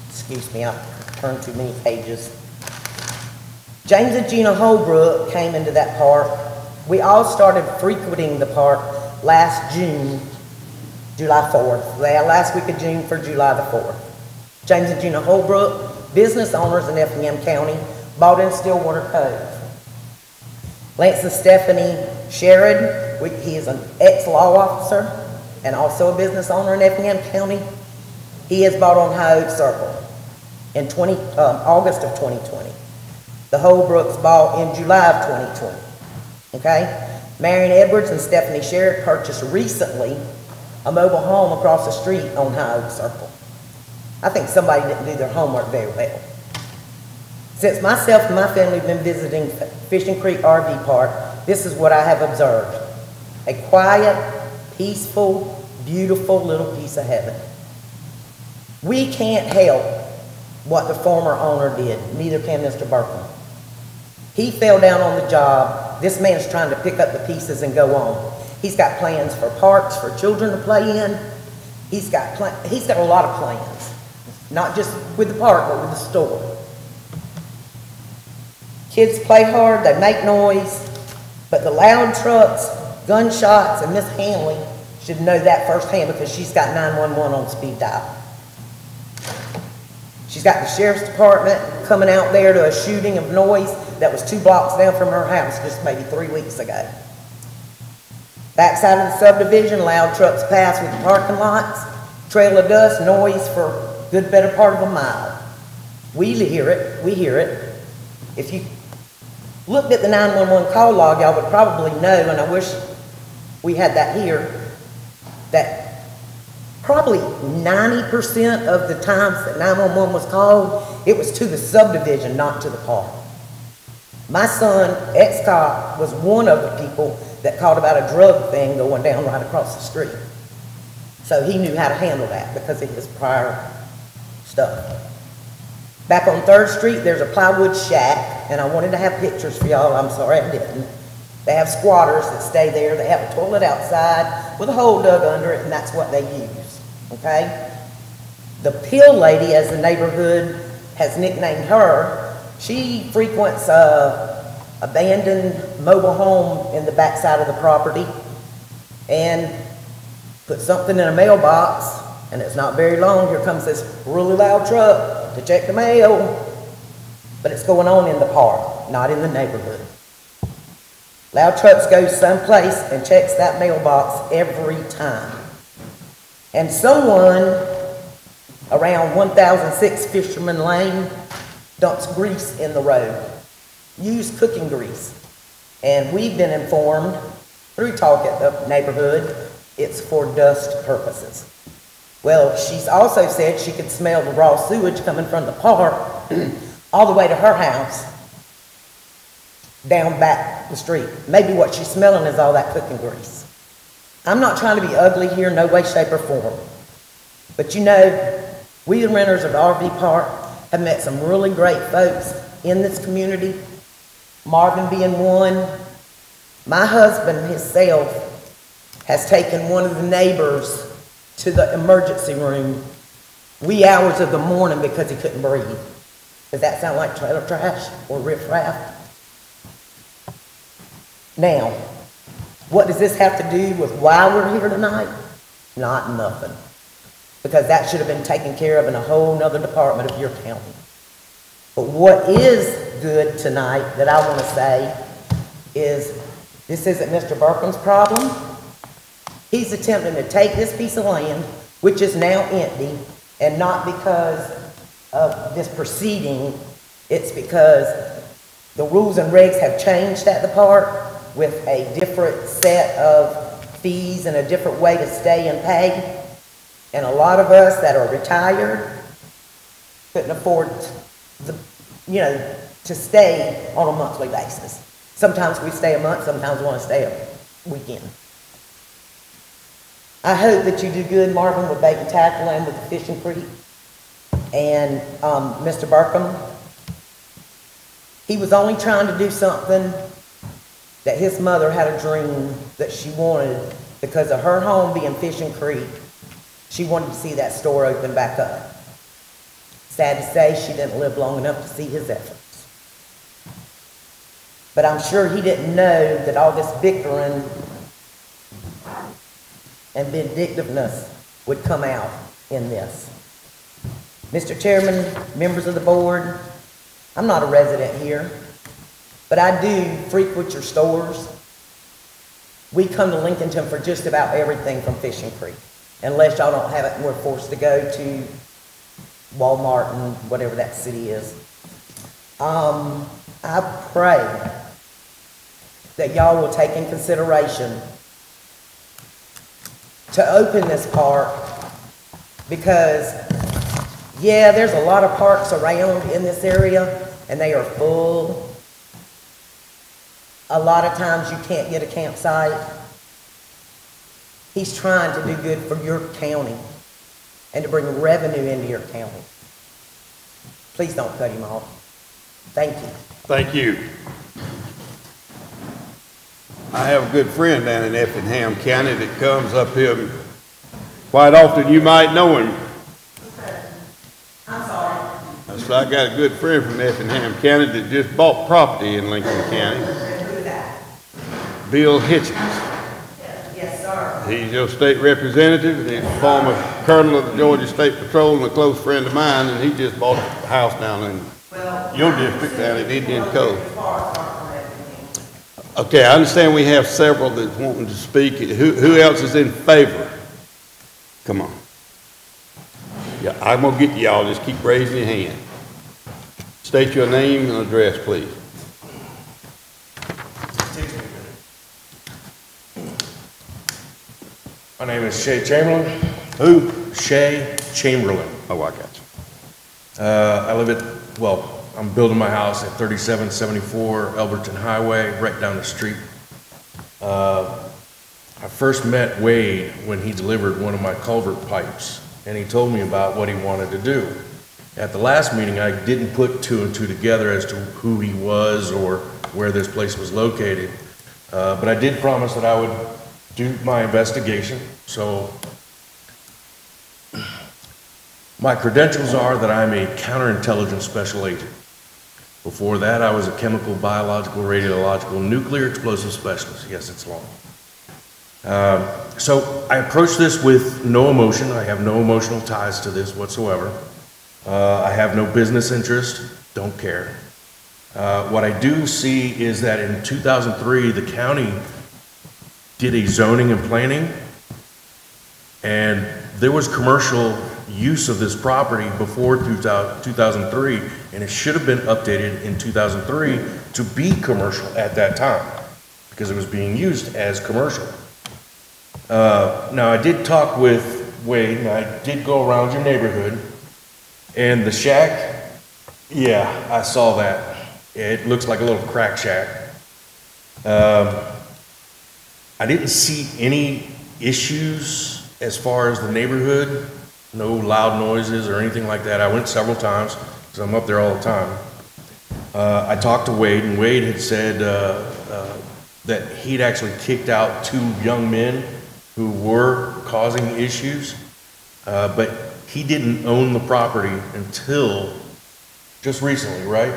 S14: Excuse me, I've turned too many pages. James and Gina Holbrook came into that park. We all started frequenting the park last June, July 4th. The last week of June for July the 4th. James and Gina Holbrook, business owners in Effingham County, bought in Stillwater Cove. Lance and Stephanie Sherrod, he is an ex-law officer and also a business owner in Effingham County. He has bought on High Oak Circle in August of 2020. The Holbrooks bought in July of 2020. Okay? Marion Edwards and Stephanie Sherrod purchased recently a mobile home across the street on High Oak Circle. I think somebody didn't do their homework very well. Since myself and my family have been visiting Fishing Creek RV Park, this is what I have observed. A quiet, peaceful, beautiful little piece of heaven. We can't help what the former owner did, neither can Mr. Burkham. He fell down on the job. This man's trying to pick up the pieces and go on. He's got plans for parks for children to play in. He's got a lot of plans, not just with the park, but with the store. Kids play hard, they make noise, but the loud trucks, gunshots, and Miss Hanley should know that firsthand because she's got 911 on speed dial. She's got the sheriff's department coming out there to a shooting of noise that was 2 blocks down from her house just maybe 3 weeks ago. Backside of the subdivision, loud trucks pass with the parking lots, trail of dust, noise for a good better part of a mile. We hear it. If you looked at the 911 call log, y'all would probably know, and I wish we had that here, that probably 90% of the times that 911 was called, it was to the subdivision, not to the park. My son, ex-cop, was one of the people that called about a drug thing going down right across the street. So he knew how to handle that because of his prior stuff. Back on 3rd Street, there's a plywood shack, and I wanted to have pictures for y'all. I'm sorry I didn't. They have squatters that stay there. They have a toilet outside with a hole dug under it, and that's what they use, okay? The Pill Lady, as the neighborhood has nicknamed her, she frequents a abandoned mobile home in the backside of the property and puts something in a mailbox, and it's not very long. Here comes this really loud truck to check the mail, but it's going on in the park, not in the neighborhood. Loud trucks go someplace and checks that mailbox every time. And someone around 1006 Fisherman Lane dumps grease in the road, used cooking grease. And we've been informed through talk at the neighborhood, it's for dust purposes. Well, she's also said she could smell the raw sewage coming from the park all the way to her house, down back the street. Maybe what she's smelling is all that cooking grease. I'm not trying to be ugly here, no way, shape, or form. But you know, we the renters of the RV park have met some really great folks in this community, Marvin being one. My husband himself has taken one of the neighbors to the emergency room wee hours of the morning because he couldn't breathe. Does that sound like trailer trash or riffraff? Now, what does this have to do with why we're here tonight? Not nothing. Because that should have been taken care of in a whole nother department of your county. But what is good tonight that I want to say is this isn't Mr. Burkham's problem. He's attempting to take this piece of land, which is now empty, and not because of this proceeding, it's because the rules and regs have changed at the park with a different set of fees and a different way to stay and pay. And a lot of us that are retired couldn't afford to stay on a monthly basis. Sometimes we stay a month, sometimes we want to stay a weekend. I hope that you do good, Marvin, with bait and tackle and with the fishing creek. And Mr. Burkham, he was only trying to do something that his mother had a dream that she wanted because of her home being Fishing Creek. She wanted to see that store open back up. Sad to say, she didn't live long enough to see his efforts. But I'm sure he didn't know that all this bickering and vindictiveness would come out in this. Mr. Chairman, members of the board, I'm not a resident here, but I do frequent your stores. We come to Lincolnton for just about everything from Fishing Creek, unless y'all don't have it and we're forced to go to Walmart and whatever that city is. I pray that y'all will take in consideration to open this park because, yeah, there's a lot of parks around in this area and they are full. A lot of times you can't get a campsite. He's trying to do good for your county and to bring revenue into your county. Please don't cut him off. Thank you.
S1: Thank you. I have a good friend down in Effingham County that comes up here quite often. You might know him.
S14: I'm sorry.
S1: So I got a good friend from Effingham County that just bought property in Lincoln County.
S14: Who's that?
S1: Bill Hitchens.
S14: Yes, sir.
S1: He's your state representative. He's a former colonel of the Georgia State Patrol and a close friend of mine, and he just bought a house down in your district down in Indian Cove. Okay, I understand we have several that's wanting to speak. Who else is in favor? Come on. Yeah, I'm gonna get y'all. Just keep raising your hand. State your name and address, please.
S15: My name is Shay Chamberlain.
S1: Who?
S15: Shay Chamberlain.
S1: Oh, I got you.
S15: I live at, well, I'm building my house at 3774 Elberton Highway, right down the street. I first met Wade when he delivered one of my culvert pipes, and he told me about what he wanted to do. At the last meeting, I didn't put two and two together as to who he was or where this place was located, but I did promise that I would do my investigation. So my credentials are that I'm a counterintelligence special agent. Before that, I was a chemical, biological, radiological, nuclear explosive specialist. Yes, it's long. So I approach this with no emotion. I have no emotional ties to this whatsoever. I have no business interest, don't care. What I do see is that in 2003, the county did a zoning and planning, and there was commercial use of this property before 2003, and it should have been updated in 2003 to be commercial at that time, because it was being used as commercial. Now, I did talk with Wade, and I did go around your neighborhood, and the shack, yeah, I saw that. It looks like a little crack shack. I didn't see any issues as far as the neighborhood, no loud noises or anything like that. I went several times, because I'm up there all the time. I talked to Wade, and Wade had said that he'd actually kicked out 2 young men who were causing issues, but he didn't own the property until just recently, right?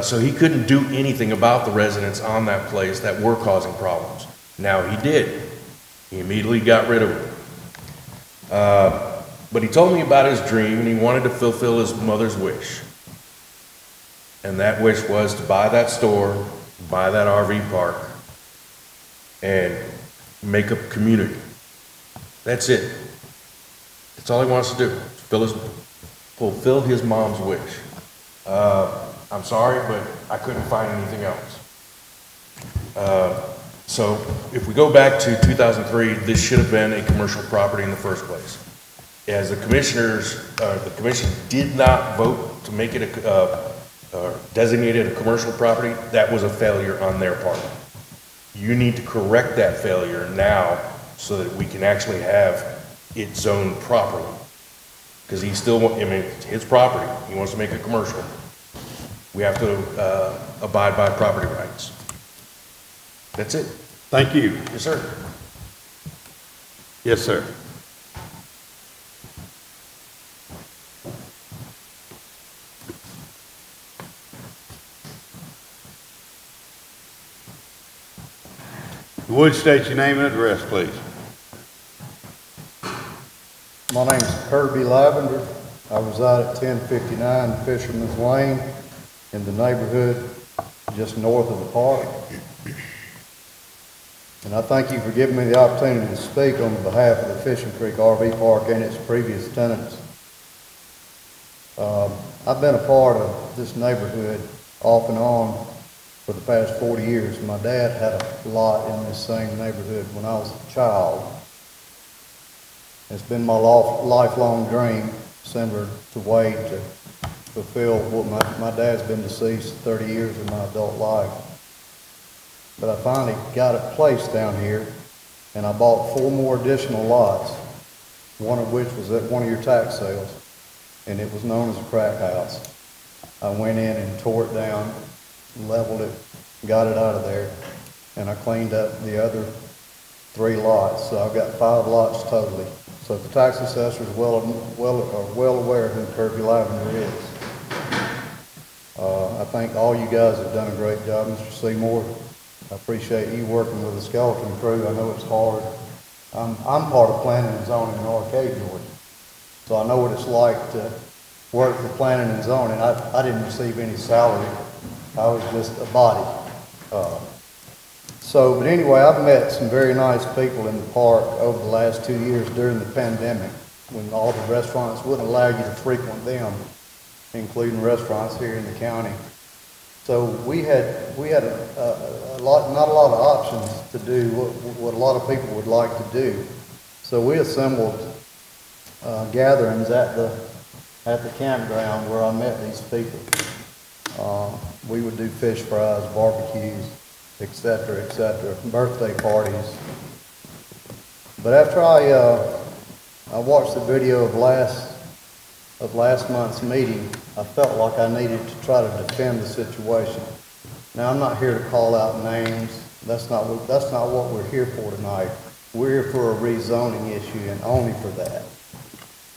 S15: So he couldn't do anything about the residents on that place that were causing problems. Now he did. He immediately got rid of them. But he told me about his dream, and he wanted to fulfill his mother's wish. And that wish was to buy that store, buy that RV park, and make a community. That's it. That's all he wants to do, fulfill his mom's wish. I'm sorry, but I couldn't find anything else. So if we go back to 2003, this should have been a commercial property in the first place. As the commissioners, the commission did not vote to make it designated a commercial property. That was a failure on their part. You need to correct that failure now so that we can actually have it zoned properly. Because he still, I mean, it's his property. He wants to make it commercial. We have to abide by property rights. That's it.
S1: Thank you.
S15: Yes, sir.
S1: Yes, sir. Would state your name and address, please.
S16: My name's Kirby Lavender. I reside at 1059 Fisherman's Lane in the neighborhood just north of the park. And I thank you for giving me the opportunity to speak on behalf of the Fishing Creek RV Park and its previous tenants. I've been a part of this neighborhood off and on for the past 40 years. My dad had a lot in this same neighborhood when I was a child. It's been my lifelong dream, similar to Wade, to fulfill what my dad's been deceased 30 years of my adult life. But I finally got it placed down here, and I bought 4 more additional lots, one of which was at one of your tax sales, and it was known as a crack house. I went in and tore it down, leveled it, got it out of there, and I cleaned up the other 3 lots. So I've got 5 lots totally. So the tax assessors are well aware who Kirby Lavender is. I think all you guys have done a great job, Mr. Seymour. I appreciate you working with the skeleton crew. I know it's hard. I'm part of planning and zoning in Arcade, Georgia. So I know what it's like to work for planning and zoning. I didn't receive any salary. I was just a body. But anyway, I've met some very nice people in the park over the last 2 years during the pandemic, when all the restaurants wouldn't allow you to frequent them, including restaurants here in the county. So we had not a lot of options to do what a lot of people would like to do. So we assembled gatherings at the campground where I met these people. We would do fish fries, barbecues, etc., birthday parties. But after I watched the video of last month's meeting, I felt like I needed to try to defend the situation. Now, I'm not here to call out names. That's not what we're here for tonight. We're here for a rezoning issue and only for that.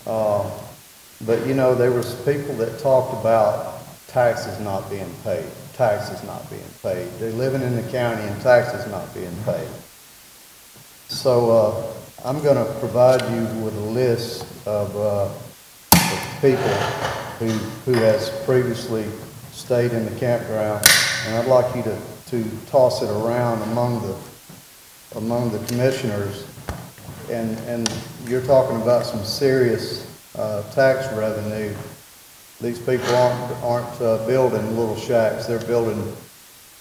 S16: But you know, there was people that talked about taxes not being paid. They're living in the county and taxes not being paid. So I'm going to provide you with a list of people who has previously stayed in the campground, and I'd like you to toss it around among the commissioners. And you're talking about some serious tax revenue. These people aren't building little shacks. They're building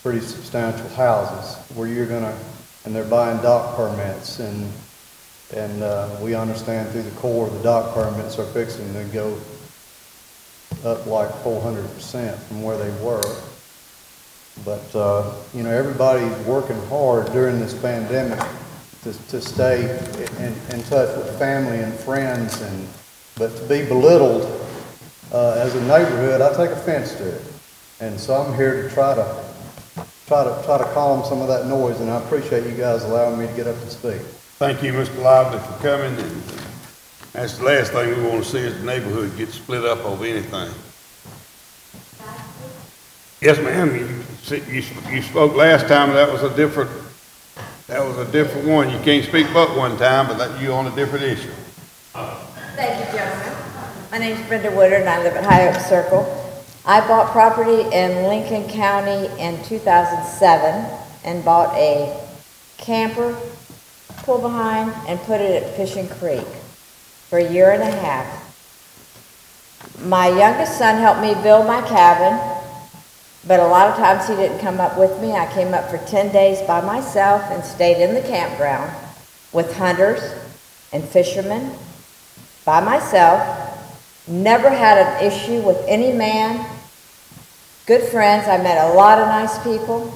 S16: pretty substantial houses where and they're buying dock permits, and we understand through the Corps the dock permits are fixing to go up like 400% from where they were. But you know, everybody's working hard during this pandemic to stay in touch with family and friends, but to be belittled as a neighborhood, I take offense to it. And so I'm here to try to calm some of that noise, and I appreciate you guys allowing me to get up to speak.
S1: Thank you, Mr. Lively, for coming, and that's the last thing we want to see is the neighborhood get split up over anything. Yes, ma'am, you spoke last time, that was a different one. You can't speak but one time, but you're on a different issue.
S8: Thank you, gentlemen. My name is Brenda Woodard, and I live at High Oak Circle. I bought property in Lincoln County in 2007 and bought a camper, pull behind, and put it at Fishing Creek for a year and a half. My youngest son helped me build my cabin, but a lot of times he didn't come up with me. I came up for 10 days by myself and stayed in the campground with hunters and fishermen by myself. Never had an issue with any man. Good friends. I met a lot of nice people.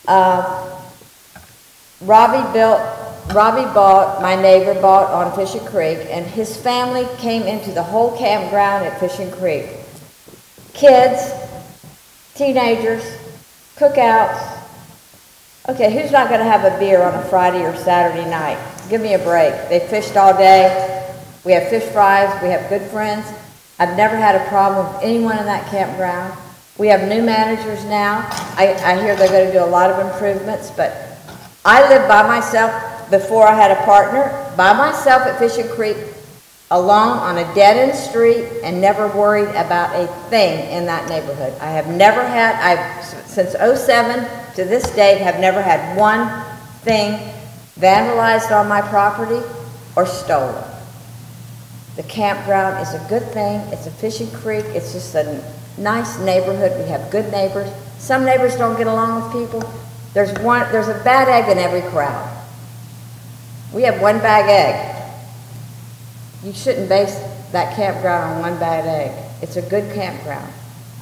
S8: My neighbor bought on Fishing Creek, and his family came into the whole campground at Fishing Creek. Kids, teenagers, cookouts. Okay, who's not going to have a beer on a Friday or Saturday night? Give me a break. They fished all day. We have fish fries. We have good friends. I've never had a problem with anyone in that campground. We have new managers now. I hear they're going to do a lot of improvements, but I lived by myself before I had a partner, by myself at Fishing Creek, alone on a dead-end street, and never worried about a thing in that neighborhood. I have never had, since '07 to this date, have never had one thing vandalized on my property or stolen. The campground is a good thing. It's a Fishing Creek. It's just a nice neighborhood. We have good neighbors. Some neighbors don't get along with people. There's a bad egg in every crowd. We have one bad egg. You shouldn't base that campground on one bad egg. It's a good campground.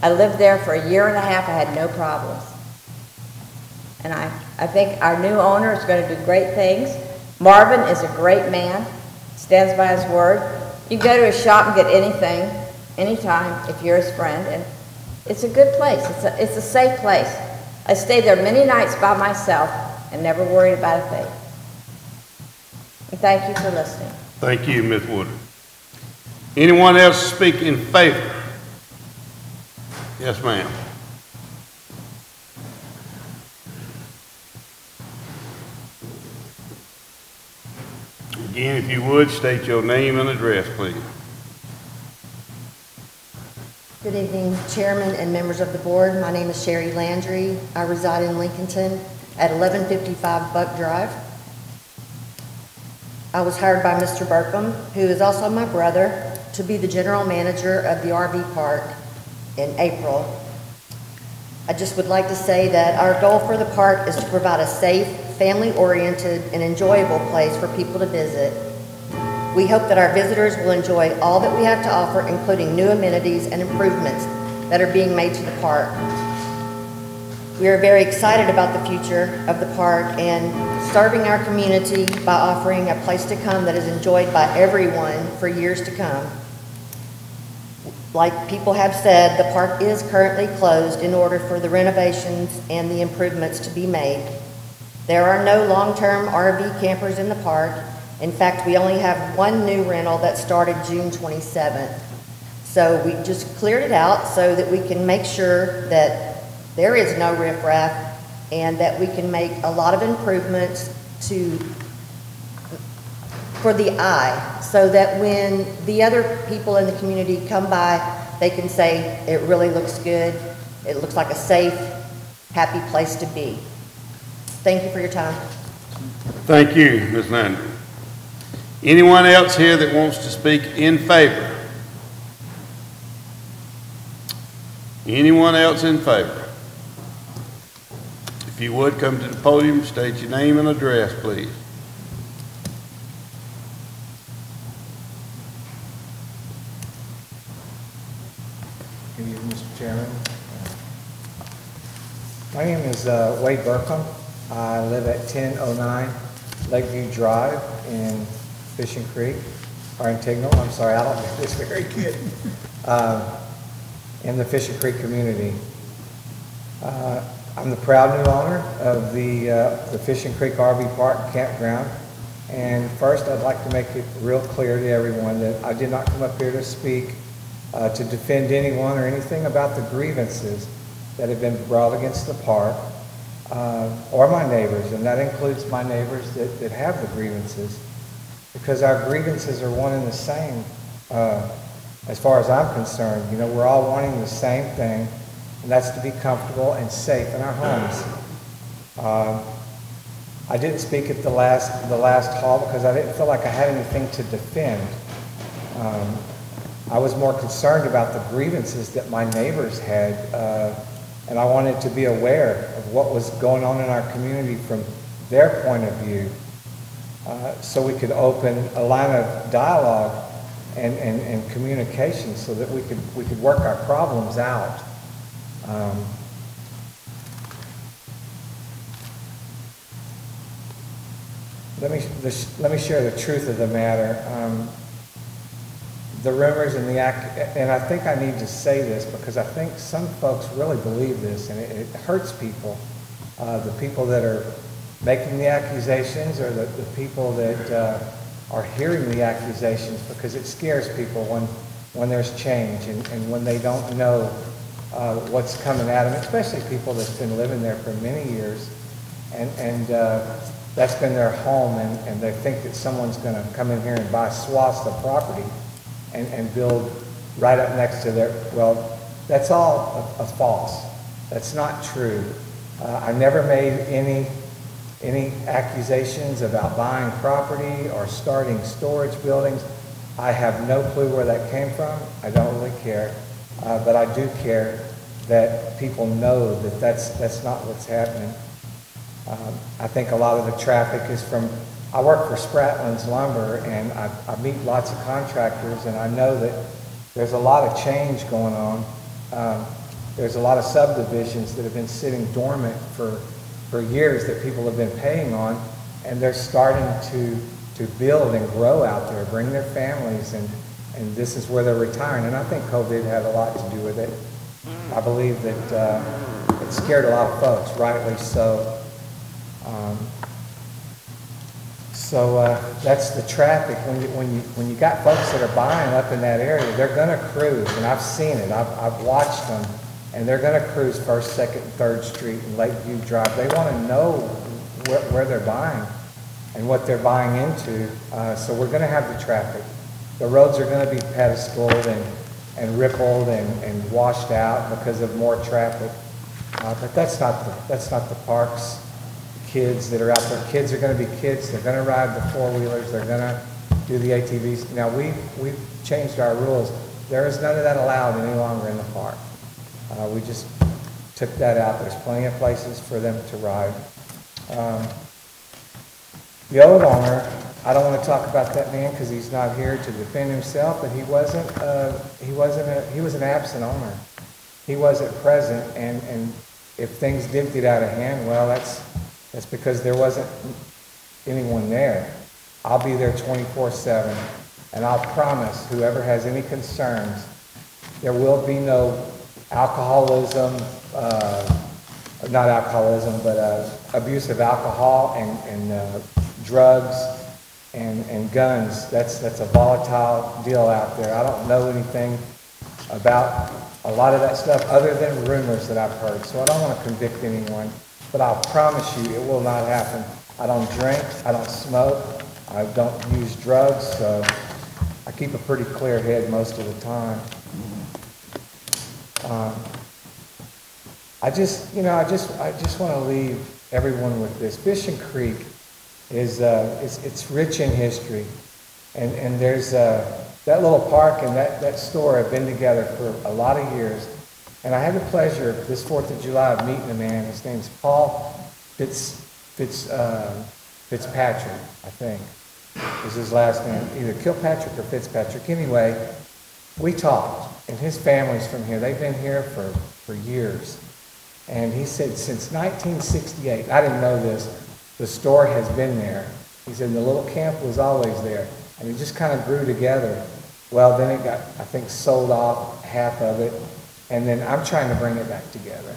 S8: I lived there for a year and a half. I had no problems. And I think our new owner is going to do great things. Marvin is a great man, stands by his word. You can go to his shop and get anything, anytime, if you're his friend, and it's a good place. It's a safe place. I stayed there many nights by myself and never worried about a thing. And thank you for listening.
S1: Thank you, Ms. Woodard. Anyone else speak in favor? Yes, ma'am. Again, if you would, state your name and address, please.
S17: Good evening, Chairman and members of the board. My name is Sherry Landry. I reside in Lincolnton at 1155 Buck Drive. I was hired by Mr. Burkham, who is also my brother, to be the general manager of the RV park in April. I just would like to say that our goal for the park is to provide a safe, family-oriented, and enjoyable place for people to visit. We hope that our visitors will enjoy all that we have to offer, including new amenities and improvements that are being made to the park. We are very excited about the future of the park and serving our community by offering a place to come that is enjoyed by everyone for years to come. Like people have said, the park is currently closed in order for the renovations and the improvements to be made. There are no long-term RV campers in the park. In fact, we only have one new rental that started June 27th. So we just cleared it out so that we can make sure that there is no riffraff and that we can make a lot of improvements for the eye, so that when the other people in the community come by, they can say, it really looks good, it looks like a safe, happy place to be. Thank you for your time.
S1: Thank you, Ms. Landry. Anyone else here that wants to speak in favor? Anyone else in favor? If you would, come to the podium, state your name and address, please.
S18: Good evening, Mr. Chairman. My name is Wade Burkham. I live at 1009 Lakeview Drive in Fishing Creek, or in Tignall. I'm sorry, I don't know this very good. In the Fishing Creek community. I'm the proud new owner of the Fishing Creek RV Park and Campground. And first, I'd like to make it real clear to everyone that I did not come up here to speak to defend anyone or anything about the grievances that have been brought against the park or my neighbors, and that includes my neighbors that have the grievances, because our grievances are one and the same as far as I'm concerned. You know, we're all wanting the same thing, and that's to be comfortable and safe in our homes. I didn't speak at the last hall because I didn't feel like I had anything to defend. I was more concerned about the grievances that my neighbors had, and I wanted to be aware of what was going on in our community from their point of view, so we could open a line of dialogue and communication so that we could work our problems out. Let me share the truth of the matter. The rumors and and I think I need to say this because I think some folks really believe this, and it hurts people. The people that are making the accusations, or the people that are hearing the accusations, because it scares people when there's change and when they don't know what's coming at them, especially people that's been living there for many years, and that's been their home, and they think that someone's going to come in here and buy swaths of property and build right up next to their, well, that's all a false. That's not true. I never made any accusations about buying property or starting storage buildings. I have no clue where that came from. I don't really care. But I do care that people know that that's not what's happening. I think a lot of the traffic is from, I work for Spratlin's Lumber, and I meet lots of contractors, and I know that there's a lot of change going on. There's a lot of subdivisions that have been sitting dormant for years that people have been paying on, and they're starting to build and grow out there, bring their families, and this is where they're retiring. And I think COVID had a lot to do with it. I believe that it scared a lot of folks, rightly so. That's the traffic. When you got folks that are buying up in that area, they're going to cruise, and I've seen it. I've watched them, and they're going to cruise 1st, 2nd, and 3rd Street and Lakeview Drive. They want to know where they're buying and what they're buying into. So we're going to have the traffic. The roads are going to be pedestaled and rippled and washed out because of more traffic. But that's not the park's kids that are out there. Kids are going to be kids. They're going to ride the 4-wheelers. They're going to do the ATVs. Now, we've changed our rules. There is none of that allowed any longer in the park. We just took that out. There's plenty of places for them to ride. The old owner I don't want to talk about that man because he's not here to defend himself, but he was an absent owner. He wasn't present, and if things did get out of hand, well, that's because there wasn't anyone there. I'll be there 24/7, and I'll promise whoever has any concerns, there will be no alcoholism, not alcoholism, but abuse of alcohol and drugs and guns. That's a volatile deal out there. I don't know anything about a lot of that stuff other than rumors that I've heard. So I don't want to convict anyone, but I'll promise you it will not happen. I don't drink, I don't smoke, I don't use drugs, so I keep a pretty clear head most of the time. I just want to leave everyone with this. Fishing Creek is it's rich in history, and there's that little park and that store have been together for a lot of years. And I had the pleasure this 4th of July of meeting a man. His name's Paul Fitzpatrick, I think, is his last name. Either Kilpatrick or Fitzpatrick. Anyway, we talked, and his family's from here. They've been here for years. And he said since 1968, I didn't know this, the store has been there. He said the little camp was always there. And it just kind of grew together. Well, then it got, I think, sold off, half of it. And then I'm trying to bring it back together.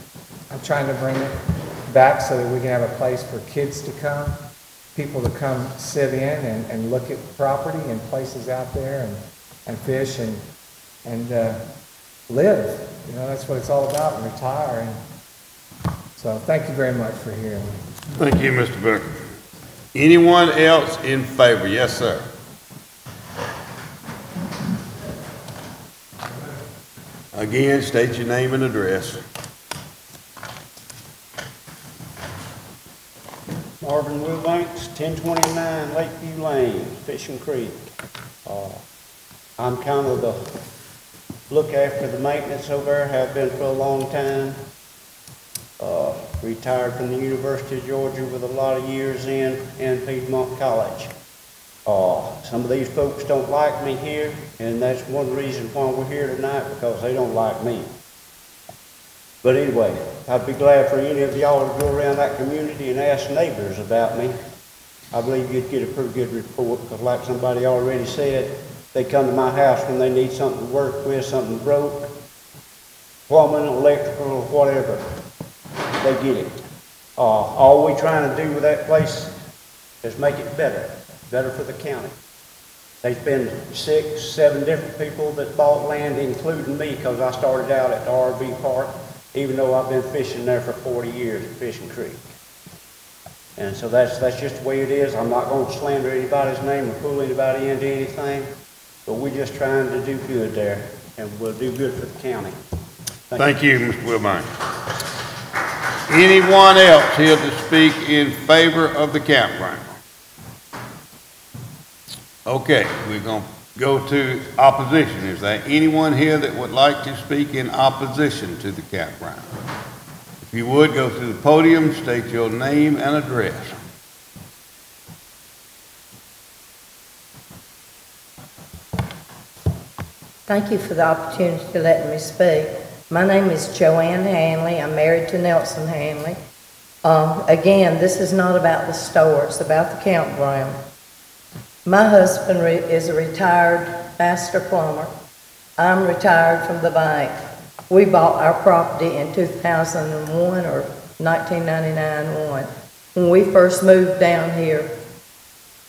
S18: I'm trying to bring it back so that we can have a place for kids to come, people to come sit in and look at property and places out there and fish and live. You know, that's what it's all about, and retire. And so thank you very much for hearing me.
S1: Thank you, Mr. Becker. Anyone else in favor? Yes, sir. Again, state your name and address.
S19: Marvin Wilbanks, 1029 Lakeview Lane, Fishing Creek. I'm kind of the look after the maintenance over there, have been for a long time. Retired from the University of Georgia with a lot of years in Piedmont College. Some of these folks don't like me here, and that's one reason why we're here tonight, because they don't like me. But anyway, I'd be glad for any of y'all to go around that community and ask neighbors about me. I believe you'd get a pretty good report, because like somebody already said, they come to my house when they need something to work with, something broke, plumbing, electrical, or whatever. They get it. All we're trying to do with that place is make it better for the county. There's been 6, 7 different people that bought land, including me, because I started out at the RV park, even though I've been fishing there for 40 years at Fishing Creek. And so that's just the way it is. I'm not going to slander anybody's name or pull anybody into anything, but we're just trying to do good there, and we'll do good for the county.
S1: Thank you, Mr. Wilbanks. Anyone else here to speak in favor of the campground? Okay, we're going to go to opposition. Is there anyone here that would like to speak in opposition to the campground? If you would, go to the podium, state your name and address.
S20: Thank you for the opportunity to let me speak. My name is Joanne Hanley. I'm married to Nelson Hanley. Again, this is not about the store, it's about the campground. My husband is a retired master plumber. I'm retired from the bank. We bought our property in 2001 or 1999-1. When we first moved down here,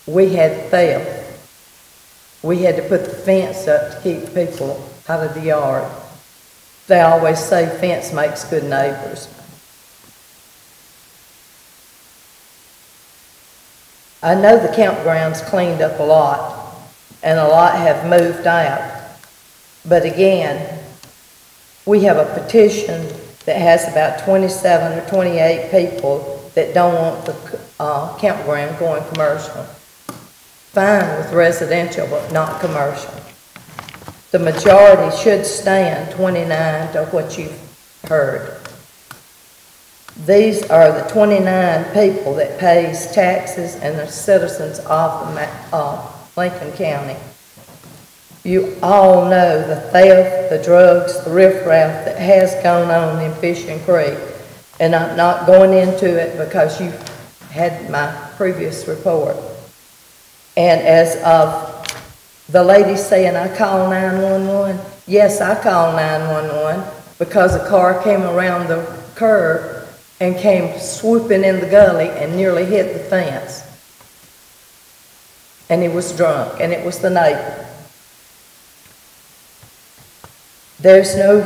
S20: we had theft. We had to put the fence up to keep people out of the yard. They always say fence makes good neighbors. I know the campground's cleaned up a lot, and a lot have moved out. But again, we have a petition that has about 27 or 28 people that don't want the campground going commercial. Fine with residential, but not commercial. The majority should stand 29 to what you've heard. These are the 29 people that pays taxes and are citizens of Lincoln County. You all know the theft, the drugs, the riffraff that has gone on in Fishing Creek. And I'm not going into it because you had my previous report. And as of the lady saying I call 911, yes, I call 911 because a car came around the curb and came swooping in the gully and nearly hit the fence. And he was drunk, and it was the neighbor. There's no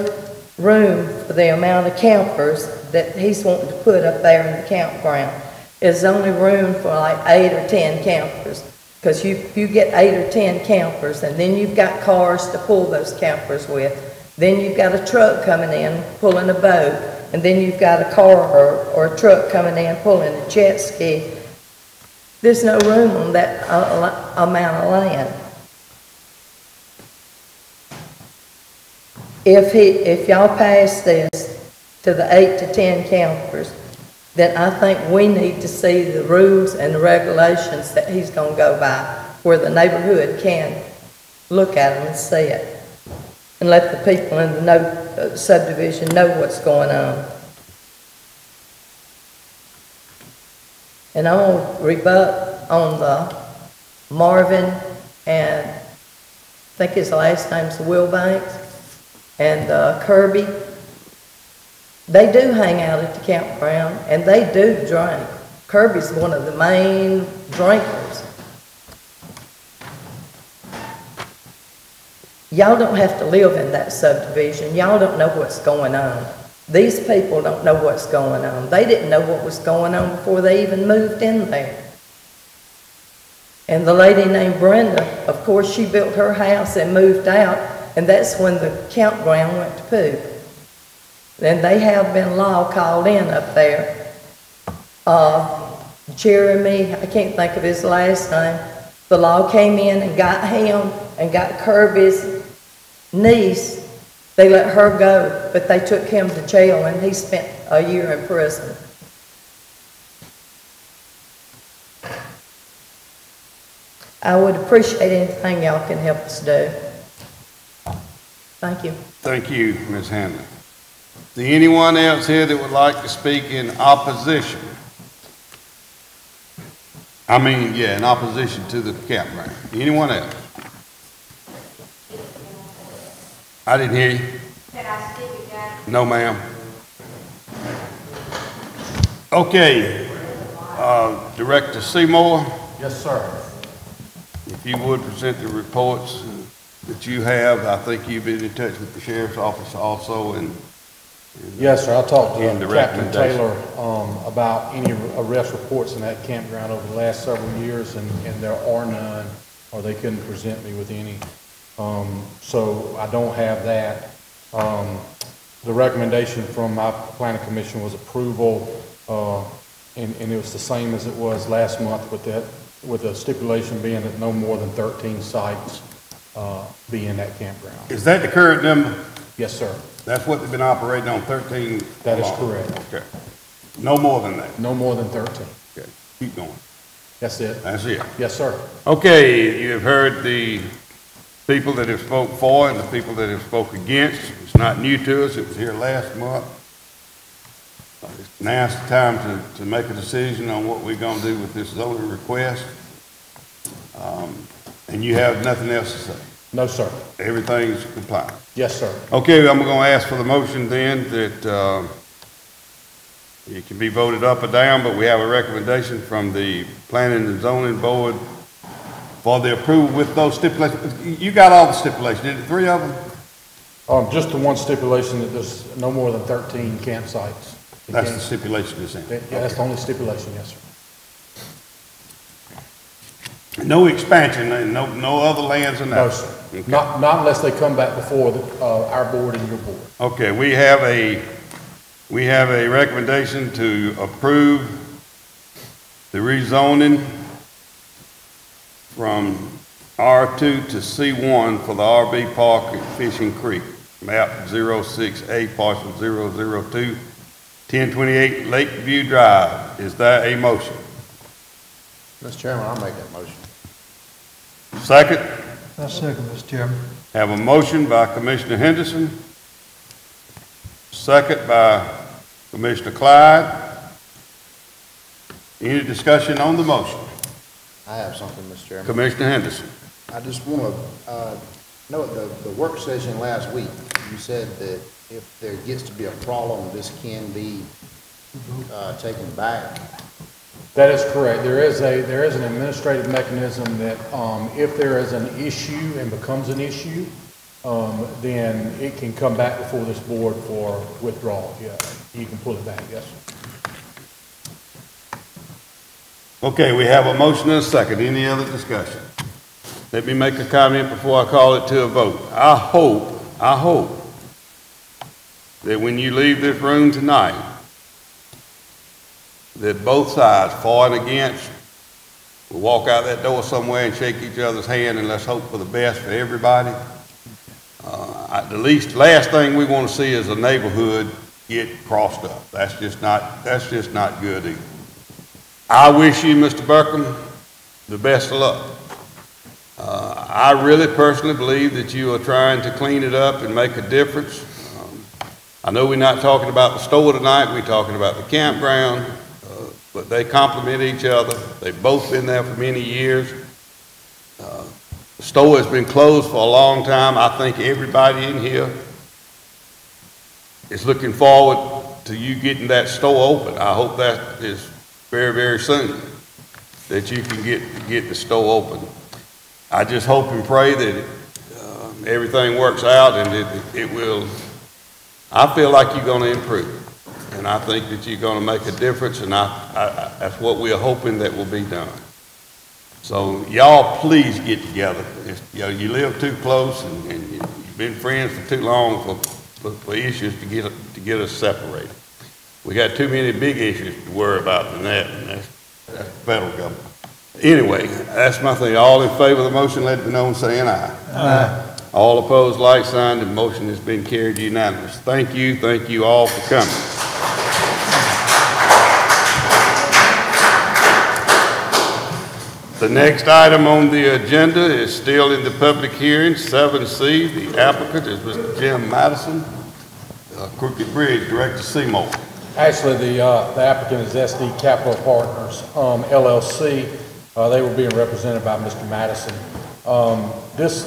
S20: room for the amount of campers that he's wanting to put up there in the campground. There's only room for like 8 or 10 campers. Because you get 8 or 10 campers, and then you've got cars to pull those campers with. Then you've got a truck coming in, pulling a boat. And then you've got a car or a truck coming in, pulling a jet ski. There's no room on that amount of land. If y'all pass this to the 8 to 10 campers, then I think we need to see the rules and the regulations that he's going to go by, where the neighborhood can look at them and see it, and let the people in the subdivision know what's going on. And I'm going to rebut on the Marvin, and I think his last name's Wilbanks, and Kirby. They do hang out at the campground, and they do drink. Kirby's one of the main drinkers. Y'all don't have to live in that subdivision. Y'all don't know what's going on. These people don't know what's going on. They didn't know what was going on before they even moved in there. And the lady named Brenda, of course, she built her house and moved out, and that's when the campground went to poop. And they have been law called in up there. Jeremy, I can't think of his last name, the law came in and got him and got Kirby's niece. They let her go, but they took him to jail, and he spent a year in prison. I would appreciate anything y'all can help us do. Thank you.
S1: Thank you, Ms. Hanley. Is there anyone else here that would like to speak in opposition? In opposition to the campground. Anyone else? I didn't hear you.
S21: Can I speak again?
S1: No, ma'am. Okay, Director Seymour.
S7: Yes, sir.
S1: If you would present the reports that you have. I think you've been in touch with the sheriff's office also, and
S7: yes, sir. I talked to
S1: the
S7: Captain Taylor about any arrest reports in that campground over the last several years, and there are none, or they couldn't present me with any. So I don't have that. The recommendation from my planning commission was approval, and it was the same as it was last month, with the stipulation being that no more than 13 sites be in that campground.
S1: Is that the current number?
S7: Yes, sir.
S1: That's what they've been operating on, 13?
S7: That is correct.
S1: Okay. No more than that?
S7: No more than 13.
S1: Okay, keep going.
S7: That's it.
S1: That's it?
S7: Yes, sir.
S1: Okay, you have heard the people that have spoke for and the people that have spoke against. It's not new to us. It was here last month. Now it's time to make a decision on what we're going to do with this zoning request. And you have nothing else to say?
S7: No, sir.
S1: Everything's compliant?
S7: Yes, sir.
S1: Okay, I'm going to ask for the motion then that it can be voted up or down, but we have a recommendation from the Planning and Zoning Board for the approval with those stipulations. You got all the stipulations, didn't you? 3 of them?
S7: Just the one stipulation that there's no more than 13 campsites.
S1: That's the stipulation it's in?
S7: Yeah, that's the only stipulation, yes, sir.
S1: No expansion, no other lands in that?
S7: No, sir. Okay. Not unless they come back before our board and your board.
S1: Okay, we have a recommendation to approve the rezoning from R2 to C1 for the RV Park at Fishing Creek, map 06A, parcel 002, 1028 Lakeview Drive. Is there a motion?
S11: Mr. Chairman, I'll make that motion.
S1: Second?
S12: I second, Mr. Chairman.
S1: Have a motion by Commissioner Henderson, second by Commissioner Clyde. Any discussion on the motion?
S11: I have something, Mr. Chairman.
S1: Commissioner Henderson.
S11: I just want to note the work session last week, you said that if there gets to be a problem, this can be taken back.
S7: That is correct. There is an administrative mechanism that if there is an issue and becomes an issue, then it can come back before this board for withdrawal. Yeah, you can pull it back, yes.
S1: Okay, we have a motion and a second. Any other discussion? Let me make a comment before I call it to a vote. I hope that when you leave this room tonight, that both sides, for and against, will walk out that door somewhere and shake each other's hand, and let's hope for the best for everybody. The last thing we want to see is a neighborhood get crossed up. That's just not good either. I wish you, Mr. Burkham, the best of luck. I really personally believe that you are trying to clean it up and make a difference. I know we're not talking about the store tonight, we're talking about the campground, but they complement each other. They've both been there for many years. The store has been closed for a long time. I think everybody in here is looking forward to you getting that store open. I hope that is very, very soon, that you can get the store open. I just hope and pray that everything works out and it will. I feel like you're going to improve, and I think that you're going to make a difference, and that's what we're hoping that will be done. So y'all please get together. You live too close, and you've been friends for too long for issues to get us separated. We got too many big issues to worry about than that, and that's the federal government. Anyway, that's my thing. All in favor of the motion, let it be known saying aye. Aye. All opposed, like sign. The motion has been carried unanimous. Thank you all for coming. The next item on the agenda is still in the public hearing, 7C. The applicant is Mr. Jim Madison, Crooked Bridge, Director Seymour.
S7: Actually, the applicant is SD Capital Partners, LLC. They were being represented by Mr. Madison. This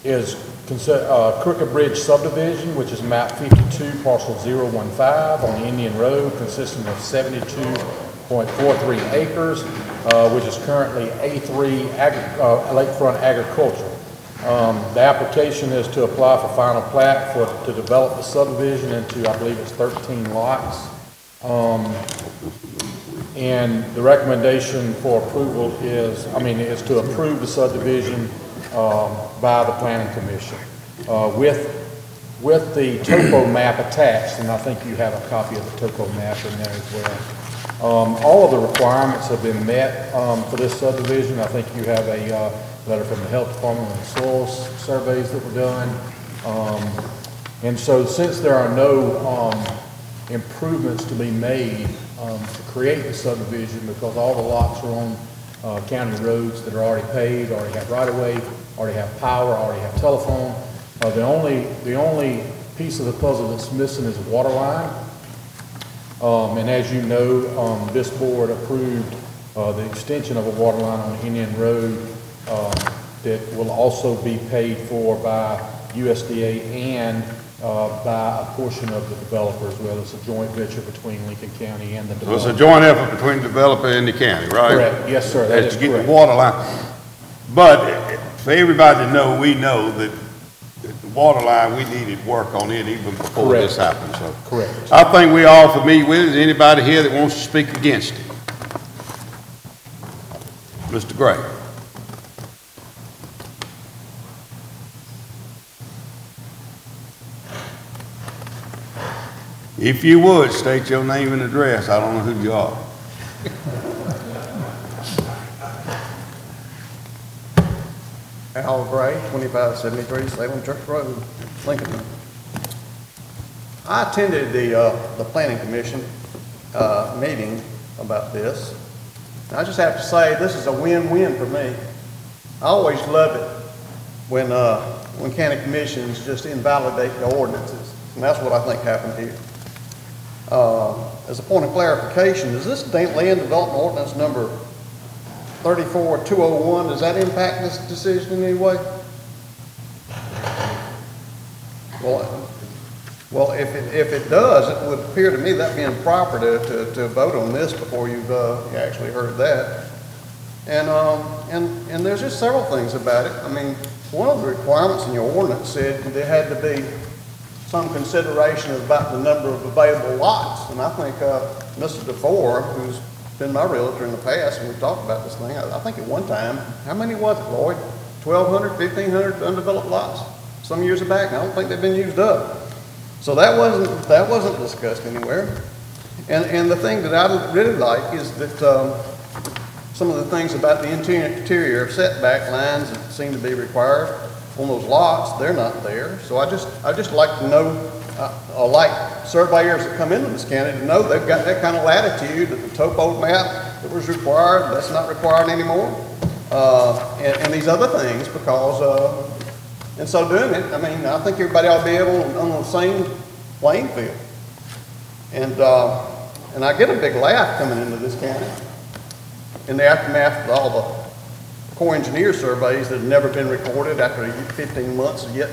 S7: is Crooked Bridge subdivision, which is map 52, parcel 015 on Indian Road, consisting of 72.43 acres, which is currently A3 lakefront agriculture. The application is to apply for final plat to develop the subdivision into, I believe it's 13 lots. And the recommendation for approval is to approve the subdivision by the Planning Commission with the topo map attached, and I think you have a copy of the topo map in there as well. All of the requirements have been met for this subdivision. I think you have a letter from the Health Department and soil surveys that were done. And so since there are no improvements to be made to create the subdivision, because all the lots are on county roads that are already paved, already have right-of-way, already have power, already have telephone. The only piece of the puzzle that's missing is a water line. And as you know, this board approved the extension of a water line on Indian Road that will also be paid for by USDA and by a portion of the developer as well. It's a joint venture between Lincoln County and the developer.
S1: So it's a joint effort between the developer and the county, right?
S7: Correct. Yes, sir. That is
S1: to get
S7: correct.
S1: the water line. But for everybody to know, we know that the water line, we needed work on it even before
S7: Correct.
S1: this happened. So
S7: Correct.
S1: I think we all familiar with it. Is anybody here that wants to speak against it? Mr. Gray. If you would, state your name and address. I don't know who you are.
S9: Al Gray, 2573 Salem Church Road, Lincoln. I attended the planning commission meeting about this. And I just have to say, this is a win-win for me. I always love it when county commissions just invalidate the ordinances, and that's what I think happened here. As a point of clarification, is this land development ordinance number 34201, does that impact this decision in any way? Well, if it does, it would appear to me that being proper to vote on this before you've actually heard that. And there's just several things about it. I mean, one of the requirements in your ordinance said there had to be some consideration about the number of available lots. And I think Mr. DeFore, who's been my realtor in the past, and we've talked about this thing, I think at one time, how many was it, Lloyd? 1,200, 1,500 undeveloped lots some years back, and I don't think they've been used up. So that wasn't discussed anywhere. And the thing that I really like is that some of the things about the interior setback lines that seem to be required on those lots, they're not there. So I just like to know, like surveyors that come into this county to know they've got that kind of latitude, that the topo map that was required, that's not required anymore. And these other things, because in so doing it, I mean, I think everybody ought to be able on the same playing field. And I get a big laugh coming into this county in the aftermath of all the Corps engineer surveys that have never been recorded after 15 months, and yet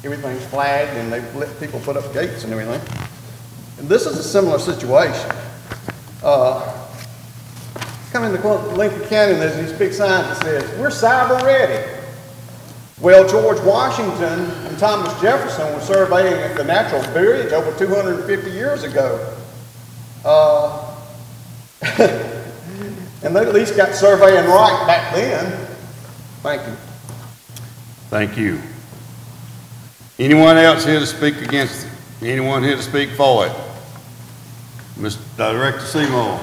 S9: everything's flagged and they've let people put up gates and everything. And this is a similar situation. Come into Lincoln County and there's these big signs that says, "We're cyber ready." Well, George Washington and Thomas Jefferson were surveying at the Natural Bridge over 250 years ago. And they at least got surveying right back then. Thank you.
S1: Thank you. Anyone else here to speak against it? Anyone here to speak for it? Mr. Director Seymour.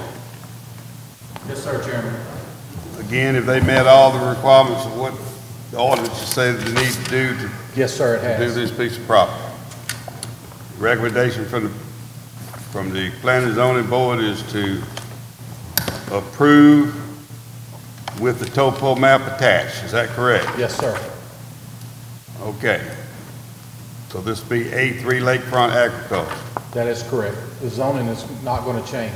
S7: Yes, sir, Chairman.
S1: Again, have they met all the requirements of what the ordinance say that they need to do to
S7: Yes, sir, it has.
S1: do this piece of property? Recommendation from the Planning and Zoning Board is to approve with the topo map attached. Is that correct?
S7: Yes, sir.
S1: Okay. So this will be A3 Lakefront Agriculture.
S7: That is correct. The zoning is not going to change.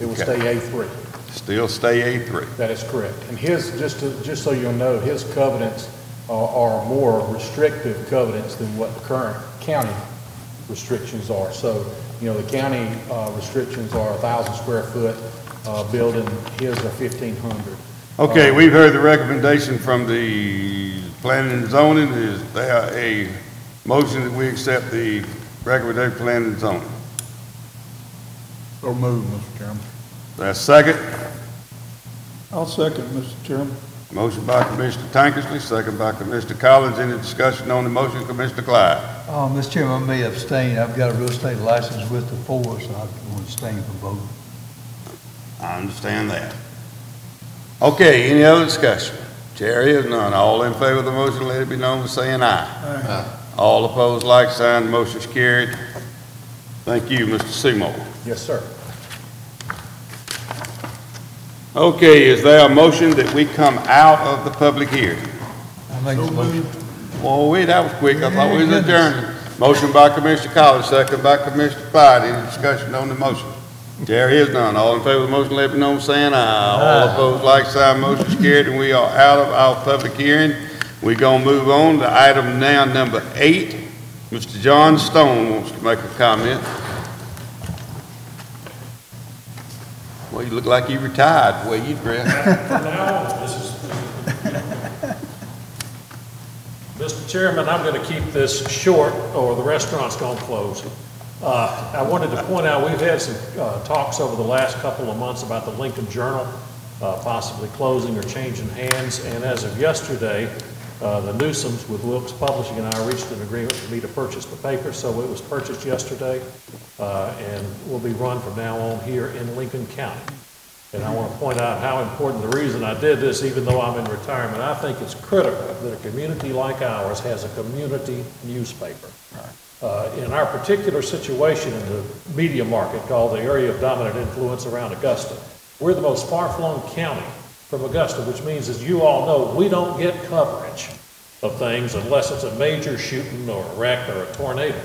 S7: It will stay A3.
S1: Still stay A3.
S7: That is correct. And his, just so you'll know, his covenants are more restrictive covenants than what the current county restrictions are. So, you know, the county restrictions are 1,000 square foot building. His are 1,500.
S1: Okay, we've heard the recommendation from the Planning and Zoning. Is there a motion that we accept the recommendation of Planning and Zoning?
S13: So moved, Mr. Chairman.
S1: That's second.
S13: I'll second, Mr. Chairman.
S1: Motion by Commissioner Tankersley, second by Commissioner Collins. Any discussion on the motion, Commissioner Clyde?
S12: Mr. Chairman, I may abstain. I've got a real estate license with the force, so I will abstain from voting.
S1: I understand that. Okay, any other discussion? Chair is none. All in favor of the motion, let it be known by saying aye. Aye. All opposed, like sign. Motion's carried. Thank you, Mr. Seymour.
S7: Yes, sir.
S1: Okay, is there a motion that we come out of the public hearing?
S12: I make the motion.
S1: Oh, wait, that was quick. I thought we was adjourning. Motion by Commissioner Collins, second by Commissioner Clyde. Any discussion on the motion? There is none. All in favor of the motion, let me know by saying aye. All opposed, like sign. Motion's carried, and we are out of our public hearing. We're going to move on to item now number 8. Mr. John Stone wants to make a comment. Well, you look like you retired the way you dress.
S5: From now on, this is... Mr. Chairman, I'm going to keep this short or the restaurant's going to close. I wanted to point out we've had some talks over the last couple of months about the Lincoln Journal possibly closing or changing hands, and as of yesterday, the Newsoms with Wilkes Publishing and I reached an agreement for me to purchase the paper, so it was purchased yesterday and will be run from now on here in Lincoln County. And I want to point out how important the reason I did this, even though I'm in retirement, I think it's critical that a community like ours has a community newspaper. In our particular situation in the media market called the area of dominant influence around Augusta, we're the most far-flung county from Augusta, which means, as you all know, we don't get coverage of things unless it's a major shooting or a wreck or a tornado.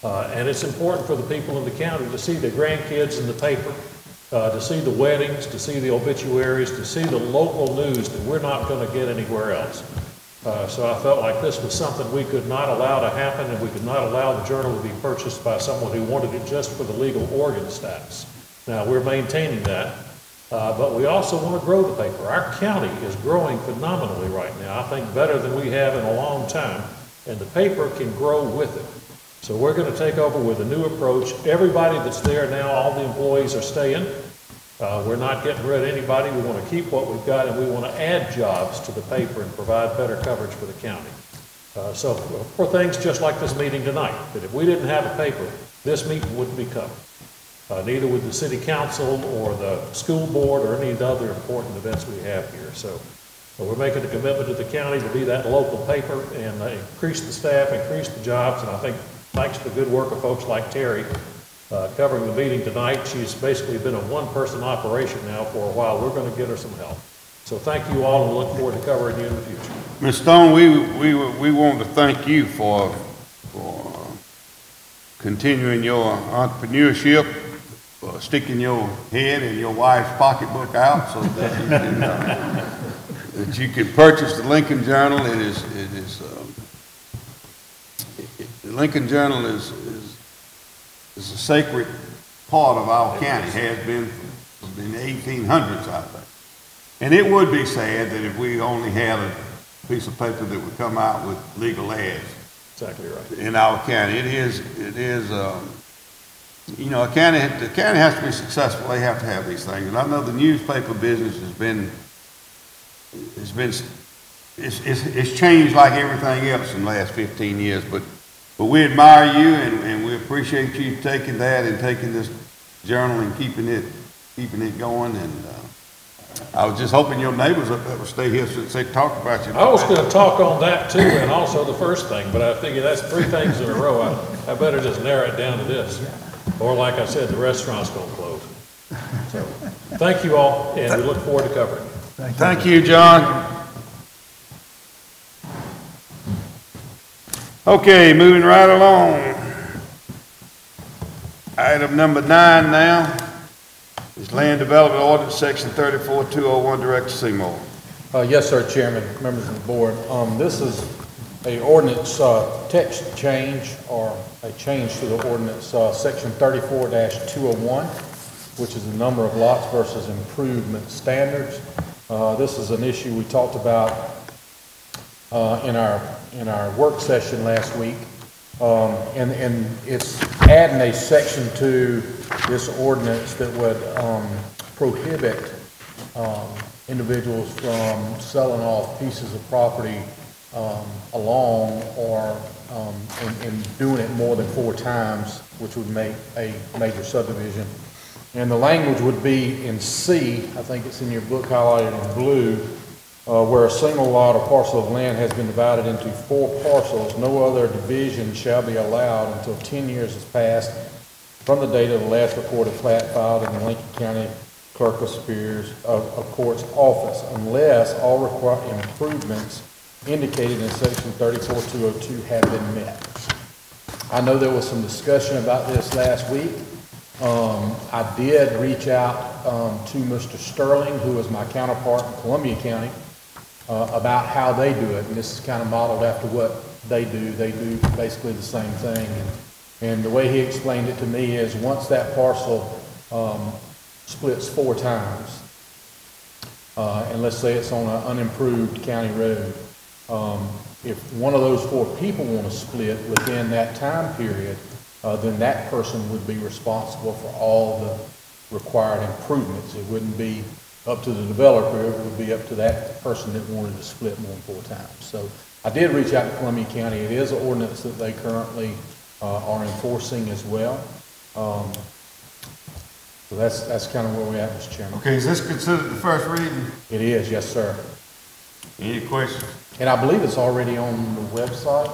S5: And it's important for the people in the county to see their grandkids in the paper, to see the weddings, to see the obituaries, to see the local news that we're not going to get anywhere else. So I felt like this was something we could not allow to happen, and we could not allow the Journal to be purchased by someone who wanted it just for the legal organ status. Now, we're maintaining that, but we also want to grow the paper. Our county is growing phenomenally right now, I think better than we have in a long time, and the paper can grow with it. So we're going to take over with a new approach. Everybody that's there now, all the employees are staying. We're not getting rid of anybody. We want to keep what we've got, and we want to add jobs to the paper and provide better coverage for the county. So for things just like this meeting tonight, that if we didn't have a paper, this meeting wouldn't be covered. Neither would the city council or the school board or any of the other important events we have here. So we're making a commitment to the county to be that local paper and increase the staff, increase the jobs, and I think thanks to the good work of folks like Terry covering the meeting tonight, she's basically been a one-person operation now for a while. We're going to get her some help. So thank you all, and look forward to covering you in the future.
S1: Ms. Stone, we want to thank you for continuing your entrepreneurship, sticking your head in your wife's pocketbook out so that you can purchase the Lincoln Journal. The Lincoln Journal is a sacred part of our county, has been in the 1800s, I think. And it would be sad that if we only had a piece of paper that would come out with legal ads.
S5: Exactly right.
S1: In our county. It is, you know, the county has to be successful. They have to have these things. And I know the newspaper business it's changed like everything else in the last 15 years, but we admire you, and we appreciate you taking that and taking this journal and keeping it going. And I was just hoping your neighbors up there would stay here since they talked about you.
S5: I was going to talk on that too, and also the first thing, but I figure that's 3 things in a row. I better just narrow it down to this. Or like I said, the restaurant's going to close. So thank you all, and we look forward to covering it.
S1: Thank you, John. Okay, moving right along. Item number 9 now is Land Development Ordinance, Section 34201, Director Seymour.
S7: Yes, sir, Chairman, members of the board. This is a ordinance text change, or a change to the ordinance, Section 34-201, which is the number of lots versus improvement standards. This is an issue we talked about in our work session last week, and it's adding a section to this ordinance that would prohibit individuals from selling off pieces of property along or and doing it more than 4 times, which would make a major subdivision. And the language would be in C, I think it's in your book highlighted in blue, where a single lot or parcel of land has been divided into 4 parcels, no other division shall be allowed until 10 years has passed from the date of the last recorded plat filed in the Lincoln County Clerk of Superior's of Court's office, unless all required improvements indicated in Section 34202 have been met. I know there was some discussion about this last week. I did reach out to Mr. Sterling, who is my counterpart in Columbia County, about how they do it, and this is kind of modeled after what they do. They do basically the same thing, and the way he explained it to me is once that parcel splits 4 times, and let's say it's on an unimproved county road, if one of those 4 people want to split within that time period, then that person would be responsible for all the required improvements. It wouldn't be up to the developer, it would be up to that person that wanted to split more than 4 times. So I did reach out to Columbia County. It is an ordinance that they currently are enforcing as well. So that's kind of where we're at, Mr. Chairman.
S1: Okay, is this considered the first reading?
S7: It is, yes, sir.
S1: Any questions?
S7: And I believe it's already on the website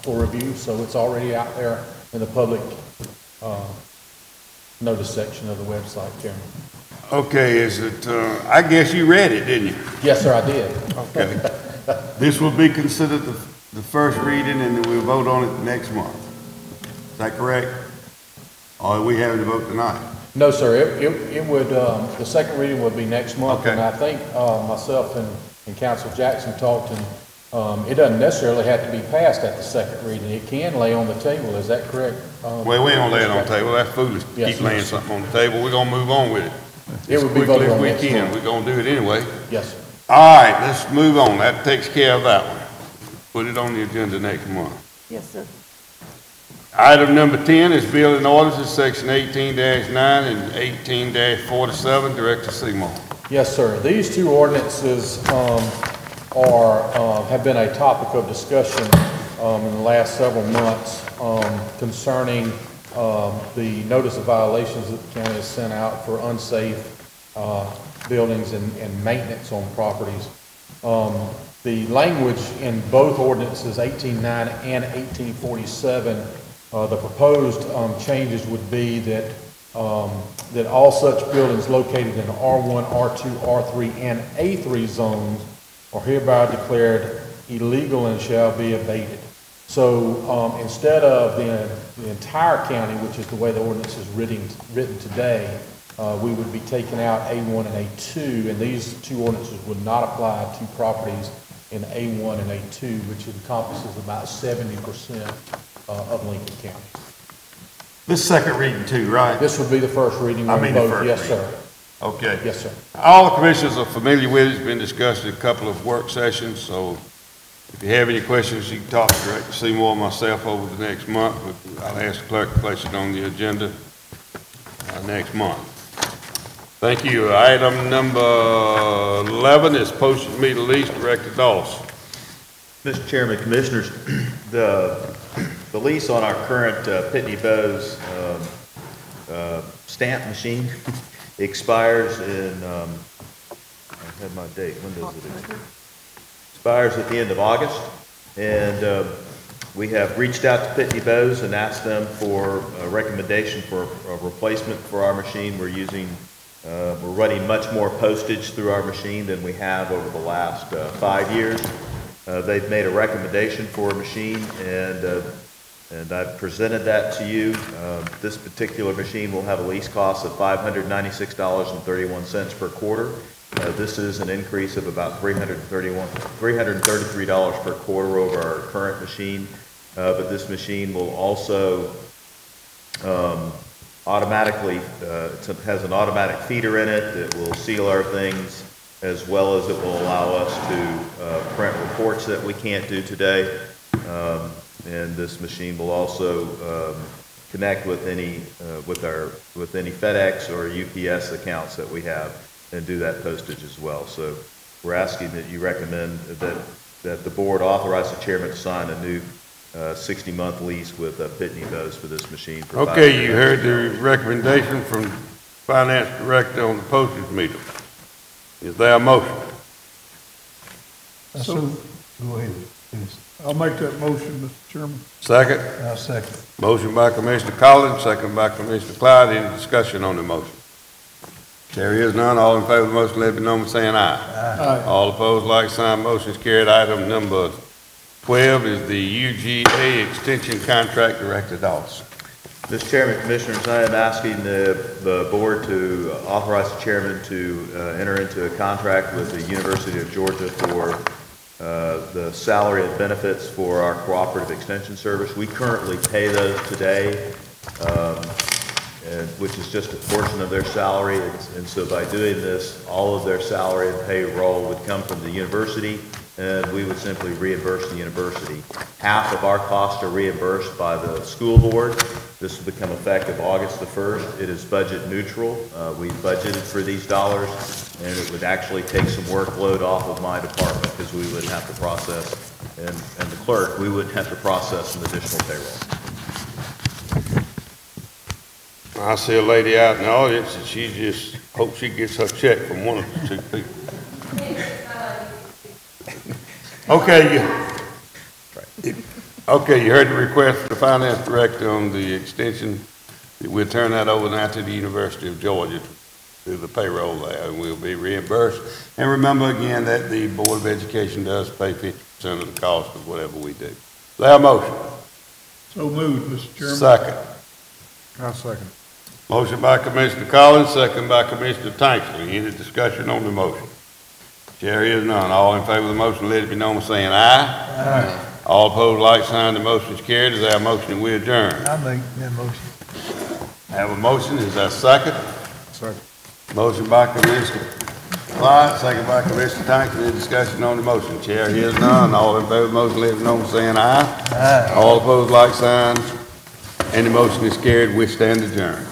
S7: for review, so it's already out there in the public notice section of the website, Chairman.
S1: Okay, is it, I guess you read it, didn't you?
S7: Yes, sir, I did.
S1: Okay. This will be considered the first reading, and then we'll vote on it next month. Is that correct? Or are we having to vote tonight?
S7: No, sir, it would, the second reading would be next month.
S1: Okay.
S7: And I think myself and Council Jackson talked, and it doesn't necessarily have to be passed at the second reading. It can lay on the table, is that correct?
S1: Well, we ain't gonna lay it on the table. That's foolish to
S7: Yes,
S1: keep laying
S7: sir.
S1: something on the table. We're gonna move on with it.
S7: It would be voted on
S1: as
S7: next
S1: we can.
S7: month.
S1: We're gonna do it anyway.
S7: Yes, sir.
S1: All right, let's move on. That takes care of that one. Put it on the agenda next month.
S10: Yes, sir.
S1: Item number 10 is bill and ordinances, section 18-9 and 18-47. Director Seymour.
S7: Yes, sir. These two ordinances have been a topic of discussion in the last several months concerning the notice of violations that the county has sent out for unsafe buildings and maintenance on properties. The language in both ordinances, 18-9 and 18-47, the proposed changes would be that that all such buildings located in R1, R2, R3, and A3 zones are hereby declared illegal and shall be abated. So instead of the entire county, which is the way the ordinance is written today, we would be taking out A1 and A2, and these two ordinances would not apply to properties in A1 and A2, which encompasses about 70% of Lincoln County.
S1: This second reading too, right?
S7: This would be the first reading on
S1: the
S7: both.
S1: first
S7: Yes,
S1: reading.
S7: sir.
S1: Okay.
S7: Yes, sir.
S1: All the commissioners are familiar with it. It's been discussed in a couple of work sessions, so if you have any questions, you can talk to Director Seymour or myself over the next month. But I'll ask the clerk to place it on the agenda next month. Thank you. Item number 11 is postage meter lease. Director Dawes.
S6: Mr. Chairman, Commissioners, the lease on our current Pitney Bowes stamp machine expires in, I had my date, when does it expire? Expires at the end of August, and we have reached out to Pitney Bowes and asked them for a recommendation for a replacement for our machine. We're running much more postage through our machine than we have over the last 5 years. They've made a recommendation for a machine, and I've presented that to you. This particular machine will have a lease cost of $596.31 per quarter. This is an increase of about $333 per quarter over our current machine. But this machine will also automatically, has an automatic feeder in it that will seal our things, as well as it will allow us to print reports that we can't do today. And this machine will also connect with any FedEx or UPS accounts that we have and do that postage as well. So we're asking that you recommend that the board authorize the chairman to sign a new 60-month lease with Pitney Bowes for this machine. For
S1: okay, you heard the recommendation from Finance Director on the postage meter. Is there a motion?
S12: So, go ahead, please.
S13: I'll make that motion, Mr. Chairman.
S1: Second?
S12: I'll second.
S1: Motion by Commissioner Collins, second by Commissioner Clyde. Any discussion on the motion? There is none. All in favor of the motion, let it be known by saying aye.
S13: Aye.
S1: All opposed, like sign. Motion is carried. Item number 12 is the UGA extension contract. Director Dawes.
S6: Mr. Chairman, Commissioners, I am asking the board to authorize the chairman to enter into a contract with the University of Georgia for the salary and benefits for our cooperative extension service. We currently pay those today, which is just a portion of their salary. And so by doing this, all of their salary and payroll would come from the university, and we would simply reimburse the university. Half of our costs are reimbursed by the school board. This will become effective August the 1st. It is budget neutral. We budgeted for these dollars, and it would actually take some workload off of my department because we wouldn't have to process, and the clerk, we wouldn't have to process some additional payroll.
S1: I see a lady out in the audience, and she just hopes she gets her check from one of the two people. Okay, you heard the request for the finance director on the extension. We'll turn that over now to the University of Georgia through the payroll there, and we'll be reimbursed. And remember again that the Board of Education does pay 50% of the cost of whatever we do. There a motion?
S13: So moved, Mr. Chairman.
S1: Second.
S11: I'll second.
S1: Motion by Commissioner Collins, second by Commissioner Tanksley. Any discussion on the motion? Chair hears none. All in favor of the motion, let it be known by saying aye. Aye. All opposed, like sign. The motion is carried. Is there a motion that we adjourn?
S12: I make that motion.
S1: Have a motion. Is there a second?
S11: Second.
S1: Motion by Commissioner Clyde, second by Commissioner Tanksley. Any discussion on the motion? Chair hears none. All in favor of the motion, let it be known by saying aye. Aye. All opposed, like sign. And the motion is carried. We stand adjourned.